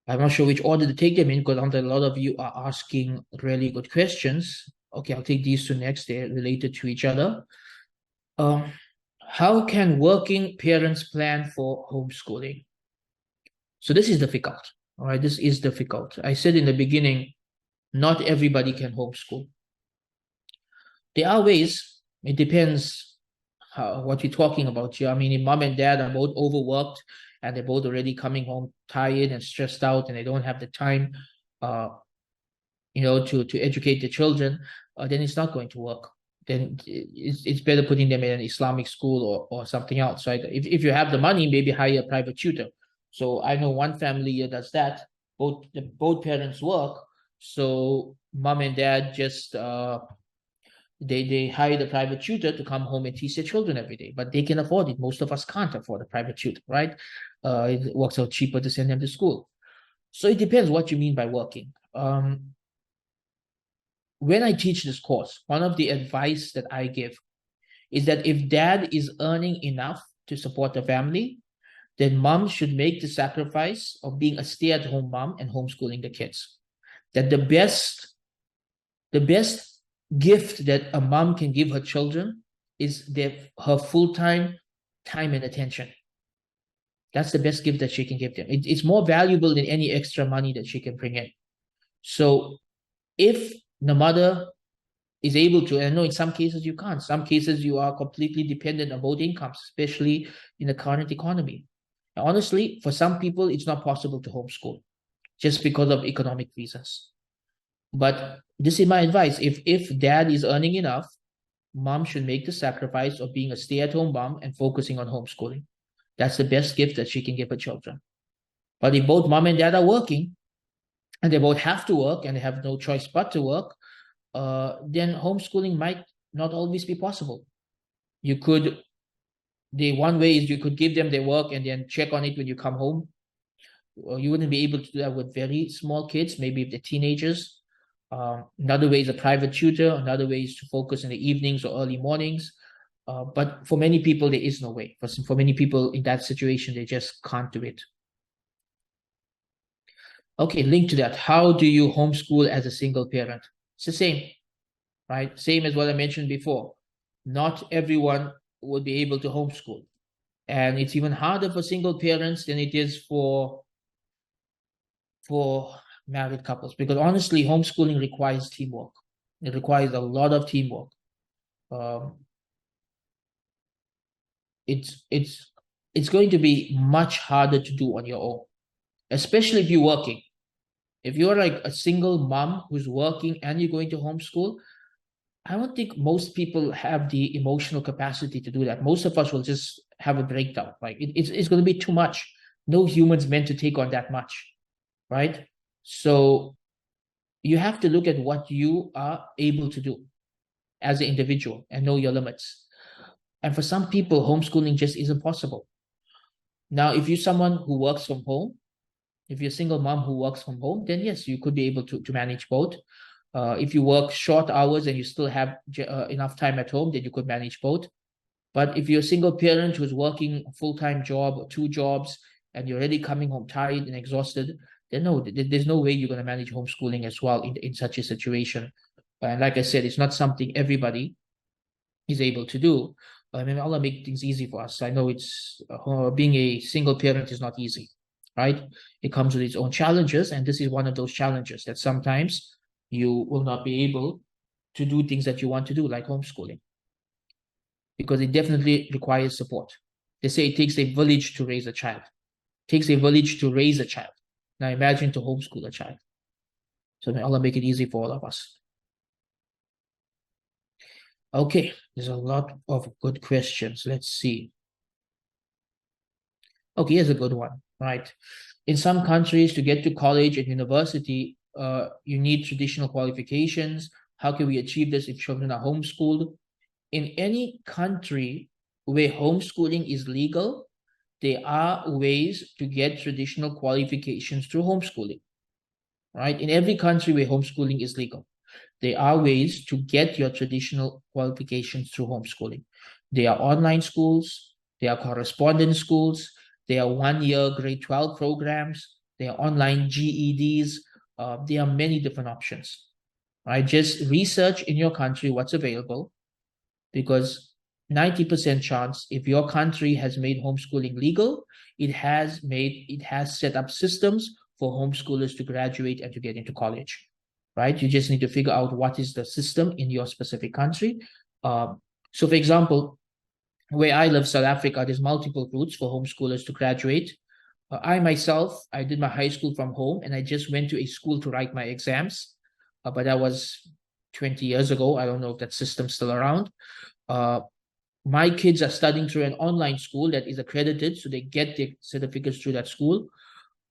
I'm not sure which order to take them in because a lot of you are asking really good questions. Okay, I'll take these two next. They're related to each other. How can working parents plan for homeschooling? So this is difficult. All right, this is difficult. I said in the beginning, not everybody can homeschool. There are ways. It depends what you're talking about here. I mean, if mom and dad are both overworked and they're both already coming home tired and stressed out and they don't have the time, to educate the children, then it's not going to work. Then it's better putting them in an Islamic school or something else, right? If you have the money, maybe hire a private tutor. So I know one family here does that. Both parents work, so mom and dad just they hire the private tutor to come home and teach their children every day, but they can afford it. Most of us can't afford a private tutor, right? It works out cheaper to send them to school. So it depends what you mean by working. When I teach this course, one of the advice that I give is that if dad is earning enough to support the family, then mom should make the sacrifice of being a stay-at-home mom and homeschooling the kids. That the best gift that a mom can give her children is her full-time time and attention. That's the best gift that she can give them. It's more valuable than any extra money that she can bring in. So if the mother is able to, and I know in some cases you can't. Some cases you are completely dependent on both incomes, especially in the current economy. Now, honestly, for some people, it's not possible to homeschool just because of economic reasons. But this is my advice. If dad is earning enough, mom should make the sacrifice of being a stay-at-home mom and focusing on homeschooling. That's the best gift that she can give her children. But if both mom and dad are working, and they both have to work and they have no choice but to work, then homeschooling might not always be possible. One way is you could give them their work and then check on it when you come home. You wouldn't be able to do that with very small kids, maybe if they're teenagers. Another way is a private tutor. Another way is to focus in the evenings or early mornings. But for many people, there is no way. For many people in that situation, they just can't do it. Okay, link to that. How do you homeschool as a single parent? It's the same, right? Same as what I mentioned before. Not everyone would be able to homeschool. And it's even harder for single parents than it is for married couples, because honestly, homeschooling requires teamwork. It requires a lot of teamwork. It's going to be much harder to do on your own, especially if you're working. If you're like a single mom who's working and you're going to homeschool, I don't think most people have the emotional capacity to do that. Most of us will just have a breakdown. Like it's going to be too much. No human's meant to take on that much, right? So you have to look at what you are able to do as an individual and know your limits. And for some people, homeschooling just isn't possible. Now, if you're someone who works from home, if you're a single mom who works from home, then yes, you could be able to manage both. If you work short hours and you still have enough time at home, then you could manage both. But if you're a single parent who's working a full-time job or 2 jobs and you're already coming home tired and exhausted, then no, there's no way you're going to manage homeschooling as well in such a situation. And like I said, it's not something everybody is able to do. I mean, Allah make things easy for us. I know it's being a single parent is not easy, right? It comes with its own challenges, and this is one of those challenges that sometimes you will not be able to do things that you want to do, like homeschooling, because it definitely requires support. They say it takes a village to raise a child. It takes a village to raise a child. Now imagine to homeschool a child. So may Allah make it easy for all of us. Okay, there's a lot of good questions. Let's see. Okay, here's a good one, right? In some countries, to get to college and university, you need traditional qualifications. How can we achieve this if children are homeschooled? In any country where homeschooling is legal, there are ways to get traditional qualifications through homeschooling, right? In every country where homeschooling is legal, there are ways to get your traditional qualifications through homeschooling. There are online schools, there are correspondence schools, there are one-year grade 12 programs, there are online GEDs, there are many different options, right? Just research in your country what's available, because 90% chance, if your country has made homeschooling legal, it has set up systems for homeschoolers to graduate and to get into college, right? You just need to figure out what is the system in your specific country. So for example, where I live, South Africa, there's multiple routes for homeschoolers to graduate. I myself, I did my high school from home, and I just went to a school to write my exams. But that was 20 years ago. I don't know if that system's still around. My kids are studying through an online school that is accredited, so they get their certificates through that school.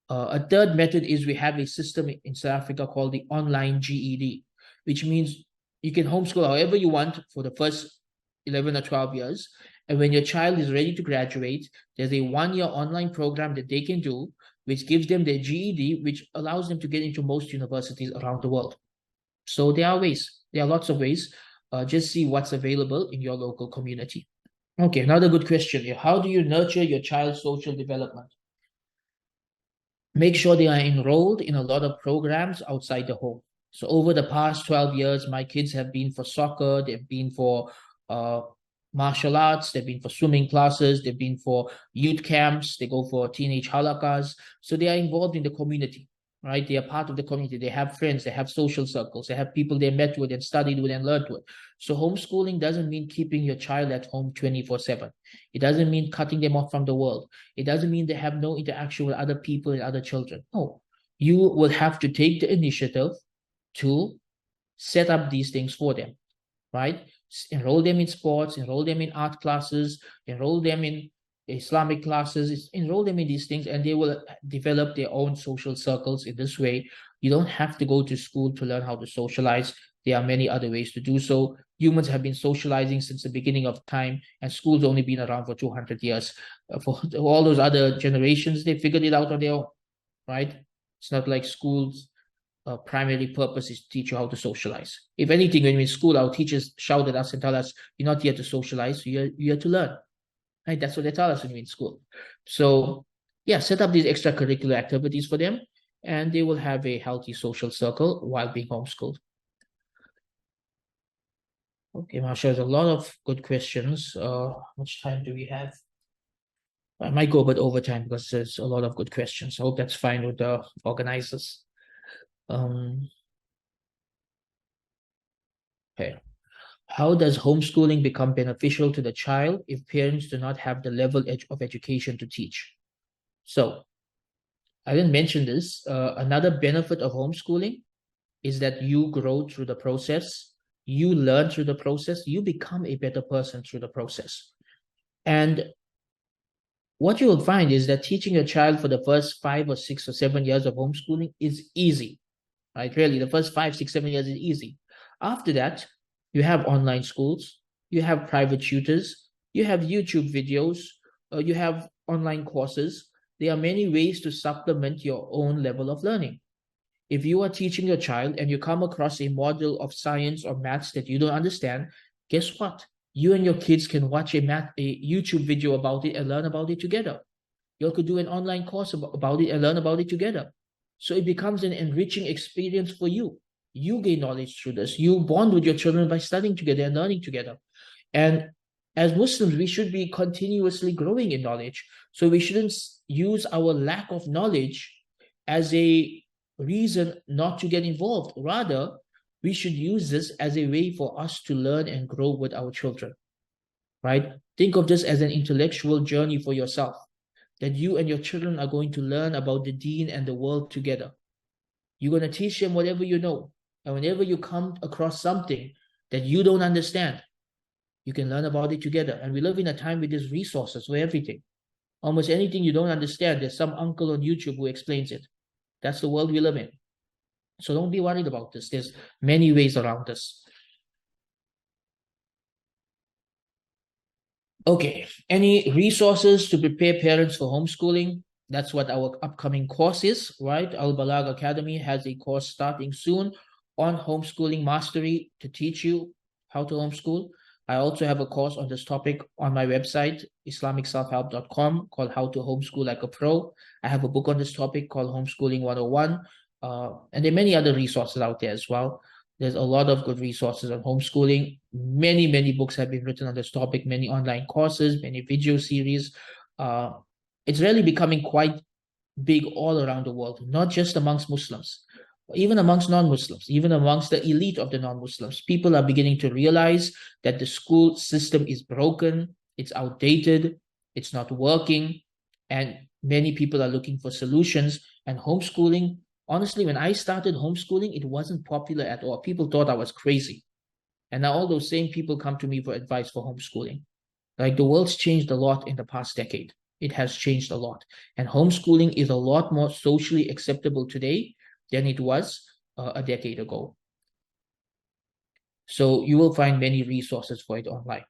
A third method is we have a system in South Africa called the online GED, which means you can homeschool however you want for the first 11 or 12 years. And when your child is ready to graduate, there's a one-year online program that they can do, which gives them their GED, which allows them to get into most universities around the world. So there are ways. There are lots of ways. Just see what's available in your local community. Okay, another good question here. How do you nurture your child's social development? Make sure they are enrolled in a lot of programs outside the home. So over the past 12 years, my kids have been for soccer, they've been for martial arts, they've been for swimming classes, they've been for youth camps, they go for teenage halakas. So they are involved in the community, right? They are part of the community. They have friends, they have social circles, they have people they met with and studied with and learned with. So homeschooling doesn't mean keeping your child at home 24/7. It doesn't mean cutting them off from the world. It doesn't mean they have no interaction with other people and other children. No, you will have to take the initiative to set up these things for them, right? Enroll them in sports, enroll them in art classes, enroll them in Islamic classes, enroll them in these things, and they will develop their own social circles in this way. You don't have to go to school to learn how to socialize. There are many other ways to do so. Humans have been socializing since the beginning of time, and school's only been around for 200 years. For all those other generations, they figured it out on their own, right? It's not like schools' primary purpose is to teach you how to socialize. If anything, when we're in school, our teachers shout at us and tell us, you're not here to socialize, you're here to learn. Right? That's what they tell us when we're in school. So yeah, set up these extracurricular activities for them, and they will have a healthy social circle while being homeschooled. Okay, Masha, there's a lot of good questions. How much time do we have? I might go a bit over time because there's a lot of good questions. I hope that's fine with the organizers. Okay. How does homeschooling become beneficial to the child if parents do not have the level of education to teach? So I didn't mention this. Another benefit of homeschooling is that you grow through the process. You learn through the process. You become a better person through the process. And what you will find is that teaching a child for the first 5 or 6 or 7 years of homeschooling is easy, right? Really, the first 5, 6, 7 years is easy. After that, you have online schools, you have private tutors, you have YouTube videos, you have online courses. There are many ways to supplement your own level of learning. If you are teaching your child and you come across a module of science or maths that you don't understand, guess what? You and your kids can watch a YouTube video about it and learn about it together. You could do an online course about it and learn about it together. So it becomes an enriching experience for you. You gain knowledge through this. You bond with your children by studying together and learning together. And As Muslims, we should be continuously growing in knowledge. So we shouldn't use our lack of knowledge as a reason not to get involved. Rather, we should use this as a way for us to learn and grow with our children, right? Think of this as an intellectual journey for yourself, that you and your children are going to learn about the deen and the world together. You're going to teach them whatever you know. And whenever you come across something that you don't understand, you can learn about it together. And we live in a time with these resources for everything. Almost anything you don't understand, there's some uncle on YouTube who explains it. That's the world we live in. So don't be worried about this. There's many ways around this. Okay, any resources to prepare parents for homeschooling? That's what our upcoming course is, right? Balagh Academy has a course starting soon on homeschooling mastery to teach you how to homeschool. I also have a course on this topic on my website, IslamicSelfHelp.com, called How to Homeschool Like a Pro. I have a book on this topic called Homeschooling 101. And there are many other resources out there as well. There's a lot of good resources on homeschooling. Many, many books have been written on this topic, many online courses, many video series. It's really becoming quite big all around the world, not just amongst Muslims, even amongst non-Muslims, even amongst the elite of the non-Muslims. People are beginning to realize that the school system is broken, it's outdated, it's not working, and many people are looking for solutions. And homeschooling, honestly, when I started homeschooling, it wasn't popular at all. People thought I was crazy. And now all those same people come to me for advice for homeschooling. Like, the world's changed a lot in the past decade. It has changed a lot. And homeschooling is a lot more socially acceptable today than it was a decade ago. So you will find many resources for it online.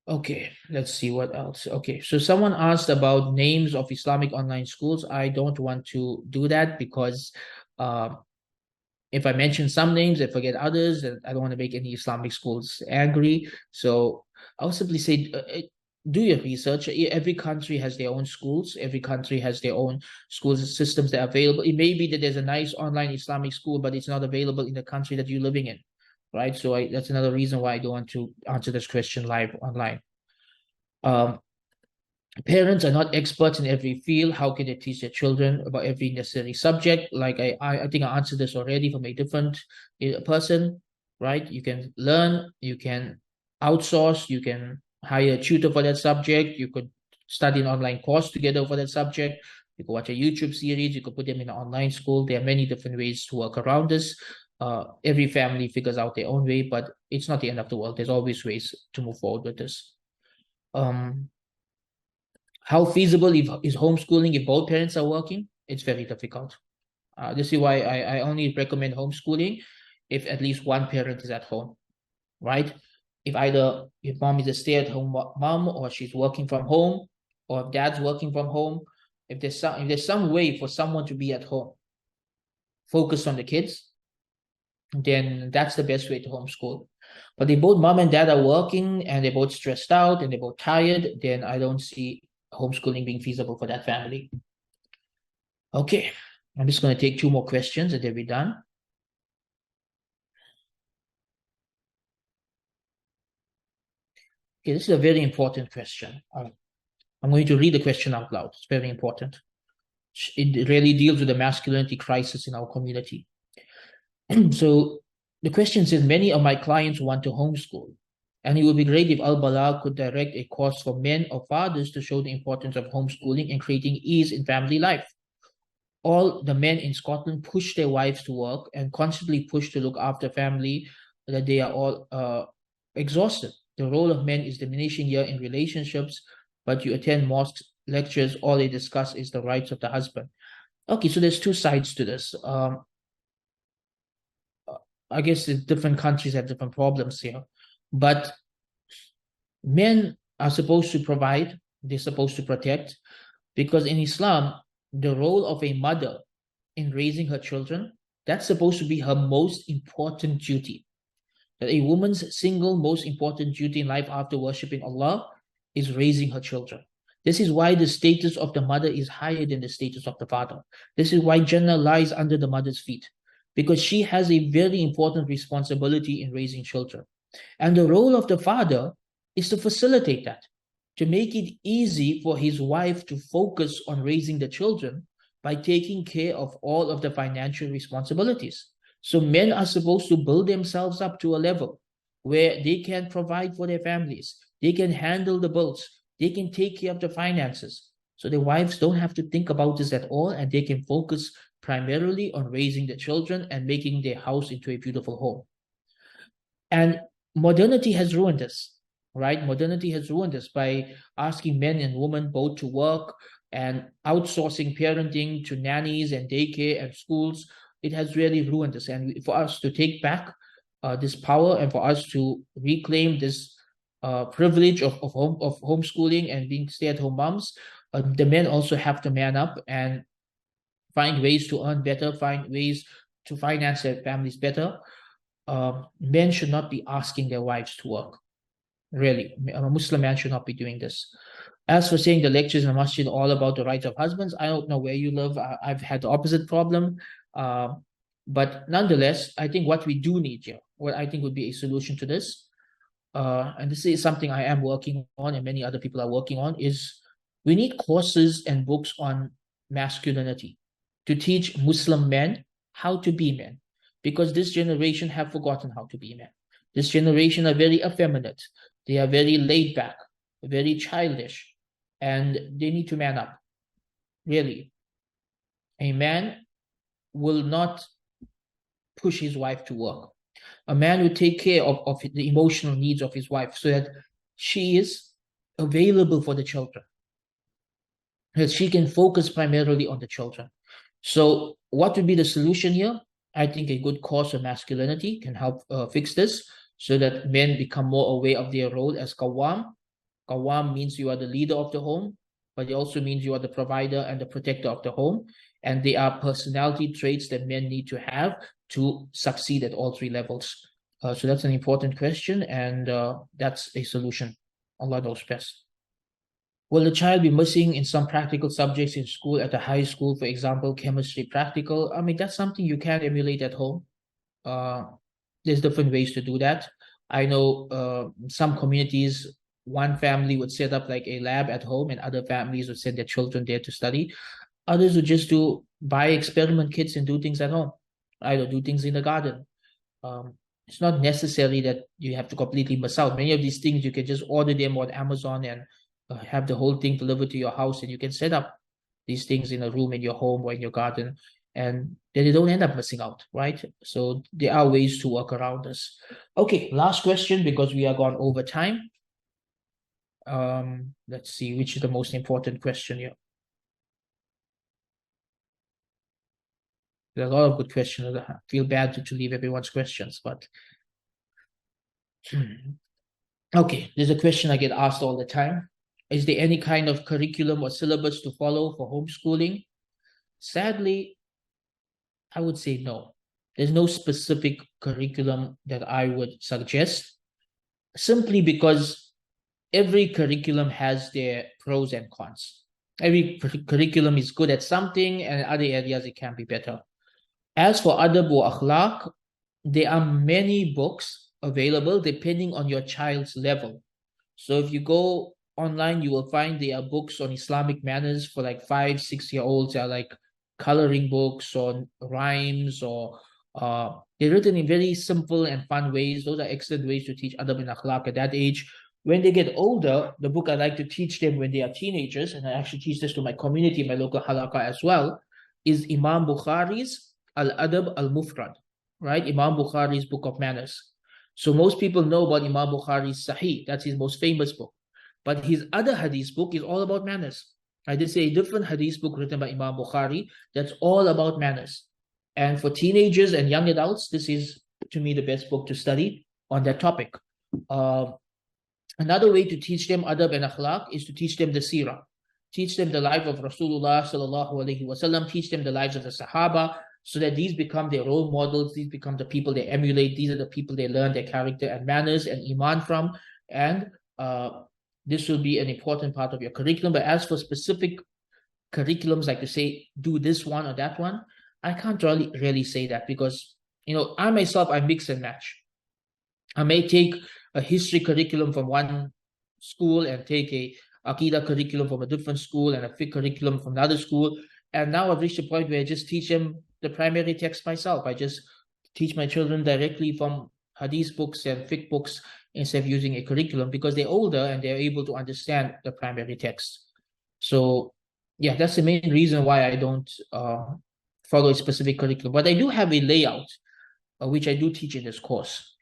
Okay, let's see what else. Okay, so someone asked about names of Islamic online schools. I don't want to do that because if I mention some names, I forget others, and I don't want to make any Islamic schools angry. So I'll simply say, do your research. Every country has their own schools. Every country has their own school systems that are available. It may be that there's a nice online Islamic school, but it's not available in the country that you're living in, right? So that's another reason why I don't want to answer this question live online. Parents are not experts in every field. How can they teach their children about every necessary subject? Like I think I answered this already from a different person, right? You can learn, you can outsource, you can hire a tutor for that subject, you could study an online course together for that subject, you could watch a YouTube series, you could put them in an online school. There are many different ways to work around this. Every family figures out their own way, but it's not the end of the world. There's always ways to move forward with this. How feasible is homeschooling if both parents are working? It's very difficult. This is why I only recommend homeschooling if at least one parent is at home, right? If mom is a stay-at-home mom, or she's working from home, or if dad's working from home, if there's some way for someone to be at home, focus on the kids, then that's the best way to homeschool. But if both mom and dad are working and they're both stressed out and they're both tired, then I don't see homeschooling being feasible for that family. Okay, I'm just going to take 2 more questions and then we're done. Okay, this is a very important question. I'm going to read the question out loud. It's very important. It really deals with the masculinity crisis in our community. So the question says, many of my clients want to homeschool, and it would be great if Balagh could direct a course for men or fathers to show the importance of homeschooling and creating ease in family life. All the men in Scotland push their wives to work and constantly push to look after family, that they are all exhausted. The role of men is diminishing here in relationships, but you attend mosque lectures, all they discuss is the rights of the husband. Okay, so there's 2 sides to this. I guess the different countries have different problems here, but men are supposed to provide, they're supposed to protect, because in Islam, the role of a mother in raising her children, that's supposed to be her most important duty. That a woman's single most important duty in life after worshiping Allah is raising her children. This is why the status of the mother is higher than the status of the father. This is why Jannah lies under the mother's feet, because she has a very important responsibility in raising children. And the role of the father is to facilitate that, to make it easy for his wife to focus on raising the children by taking care of all of the financial responsibilities. So men are supposed to build themselves up to a level where they can provide for their families, they can handle the bills, they can take care of the finances. So the wives don't have to think about this at all, and they can focus primarily on raising the children and making their house into a beautiful home. And modernity has ruined this, right? Modernity has ruined this by asking men and women both to work and outsourcing parenting to nannies and daycare and schools. It has really ruined this. And for us to take back this power, and for us to reclaim this privilege of homeschooling and being stay-at-home moms, the men also have to man up and find ways to earn better, find ways to finance their families better. Men should not be asking their wives to work. Really, a Muslim man should not be doing this. As for saying the lectures in the masjid are all about the rights of husbands, I don't know where you live. I've had the opposite problem. But nonetheless, I think what we do need here, what I think would be a solution to this, and this is something I am working on and many other people are working on, is we need courses and books on masculinity to teach Muslim men how to be men, because this generation have forgotten how to be men. This generation are very effeminate. They are very laid back, very childish, and they need to man up. Really. A man will not push his wife to work. A man will take care of the emotional needs of his wife so that she is available for the children, that she can focus primarily on the children. So what would be the solution here? I think a good course of masculinity can help fix this, so that men become more aware of their role as qawwam. Qawwam means you are the leader of the home, but it also means you are the provider and the protector of the home. And they are personality traits that men need to have to succeed at all three levels. So that's an important question, and that's a solution. Allah knows best. Will the child be missing in some practical subjects in school at a high school, for example, chemistry practical? I mean, that's something you can emulate at home. There's different ways to do that. I know some communities, one family would set up like a lab at home, and other families would send their children there to study. Others would just buy experiment kits and do things at home. Either do things in the garden. It's not necessary that you have to completely miss out. Many of these things, you can just order them on Amazon and have the whole thing delivered to your house, and you can set up these things in a room in your home or in your garden, and then you don't end up missing out, right? So there are ways to work around this. Okay, last question, because we are gone over time. Let's see, which is the most important question here. There are a lot of good questions. I feel bad to leave everyone's questions, but okay, there's a question I get asked all the time. Is there any kind of curriculum or syllabus to follow for homeschooling? Sadly, I would say no. There's no specific curriculum that I would suggest, simply because every curriculum has their pros and cons. Every curriculum is good at something, and in other areas it can be better. As for adab or akhlaq, there are many books available depending on your child's level. So if you go online, you will find there are books on Islamic manners for like 5, 6-year-olds. There are like coloring books on rhymes, or they're written in very simple and fun ways. Those are excellent ways to teach adab and akhlaq at that age. When they get older, the book I like to teach them when they are teenagers, and I actually teach this to my community, my local halaqah as well, is Imam Bukhari's Al-Adab Al-Mufrad, right? Imam Bukhari's Book of Manners. So most people know about Imam Bukhari's Sahih. That's his most famous book. But his other hadith book is all about manners. I did say a different hadith book written by Imam Bukhari that's all about manners. And for teenagers and young adults, this is, to me, the best book to study on that topic. Another way to teach them adab and akhlaq is to teach them the seerah. Teach them the life of Rasulullah sallallahu alaihi wasallam. Teach them the lives of the Sahaba, so that these become their role models. These become the people they emulate. These are the people they learn their character and manners and iman from. And this will be an important part of your curriculum. But as for specific curriculums, like to say, do this one or that one, I can't really say that, because, you know, I myself, I mix and match. I may take a history curriculum from one school and take a Aqidah curriculum from a different school and a fiqh curriculum from another school. And now I've reached a point where I just teach them the primary text myself. I just teach my children directly from hadith books and fiqh books instead of using a curriculum, because they're older and they're able to understand the primary text. So yeah, that's the main reason why I don't follow a specific curriculum. But I do have a layout, which I do teach in this course,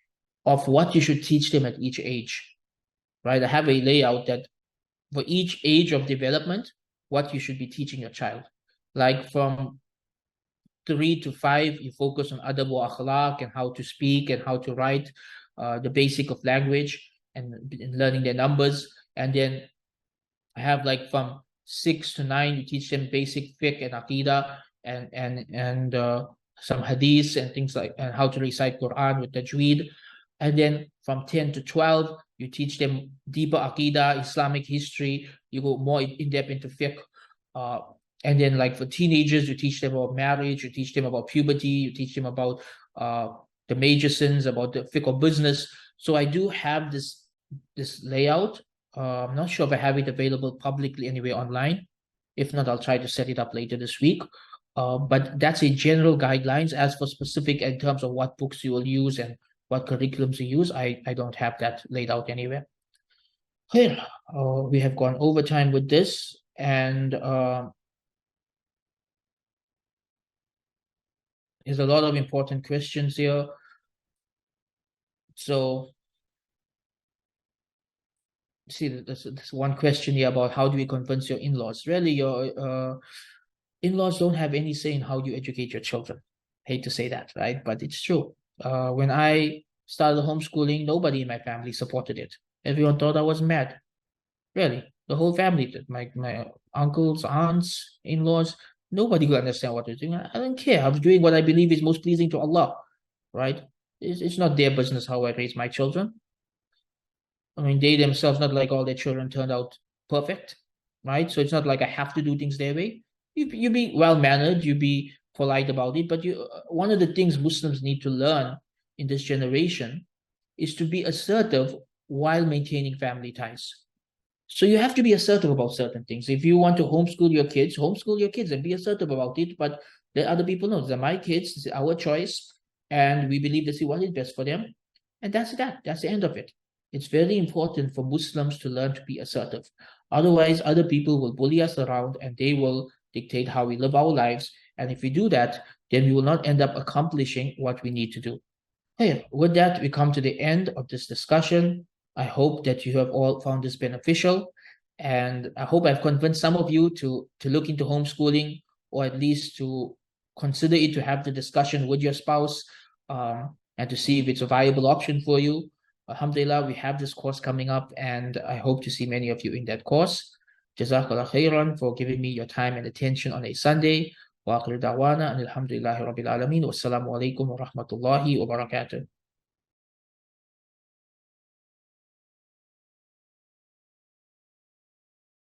of what you should teach them at each age, right? I have a layout that for each age of development, what you should be teaching your child. Like from 3 to 5, you focus on adab wa akhlaq and how to speak and how to write, the basic of language and learning their numbers. And then I have like from 6 to 9, you teach them basic fiqh and aqidah and some hadiths and things like, and how to recite Quran with tajweed. And then from 10 to 12, you teach them deeper aqidah, Islamic history. You go more in depth into fiqh. And then like for teenagers, you teach them about marriage, you teach them about puberty, you teach them about the major sins, about the fiqh of business. So I do have this layout. I'm not sure if I have it available publicly anyway online. If not, I'll try to set it up later this week. But that's a general guidelines. As for specific in terms of what books you will use and what curriculums you use, I don't have that laid out anywhere. Here, we have gone over time with this, and there's a lot of important questions here. So, see, there's one question here about how do we convince your in-laws? Really, your in-laws don't have any say in how you educate your children. Hate to say that, right? But it's true. When I started homeschooling, nobody in my family supported it. Everyone thought I was mad. Really, the whole family did. My uncles, aunts, in-laws, nobody could understand what they're doing. I don't care. I'm doing what I believe is most pleasing to Allah, right? It's not their business how I raise my children. I mean, they themselves, not like all their children turned out perfect, right? So it's not like I have to do things their way. You be well-mannered, you be polite about it, but one of the things Muslims need to learn in this generation is to be assertive while maintaining family ties. So you have to be assertive about certain things. If you want to homeschool your kids and be assertive about it, but let other people know they're my kids, this is our choice, and we believe this is what is best for them. And that's that. That's the end of it. It's very important for Muslims to learn to be assertive. Otherwise, other people will bully us around and they will dictate how we live our lives. And if we do that, then we will not end up accomplishing what we need to do. Hey, with that, we come to the end of this discussion. I hope that you have all found this beneficial. And I hope I've convinced some of you to look into homeschooling, or at least to consider it, to have the discussion with your spouse, and to see if it's a viable option for you. Alhamdulillah, we have this course coming up, and I hope to see many of you in that course. Jazakallah khairan for giving me your time and attention on a Sunday. Wa akhir da'wana and alhamdulillahi rabbil alameen. Wassalamu alaikum wa rahmatullahi wa barakatuh.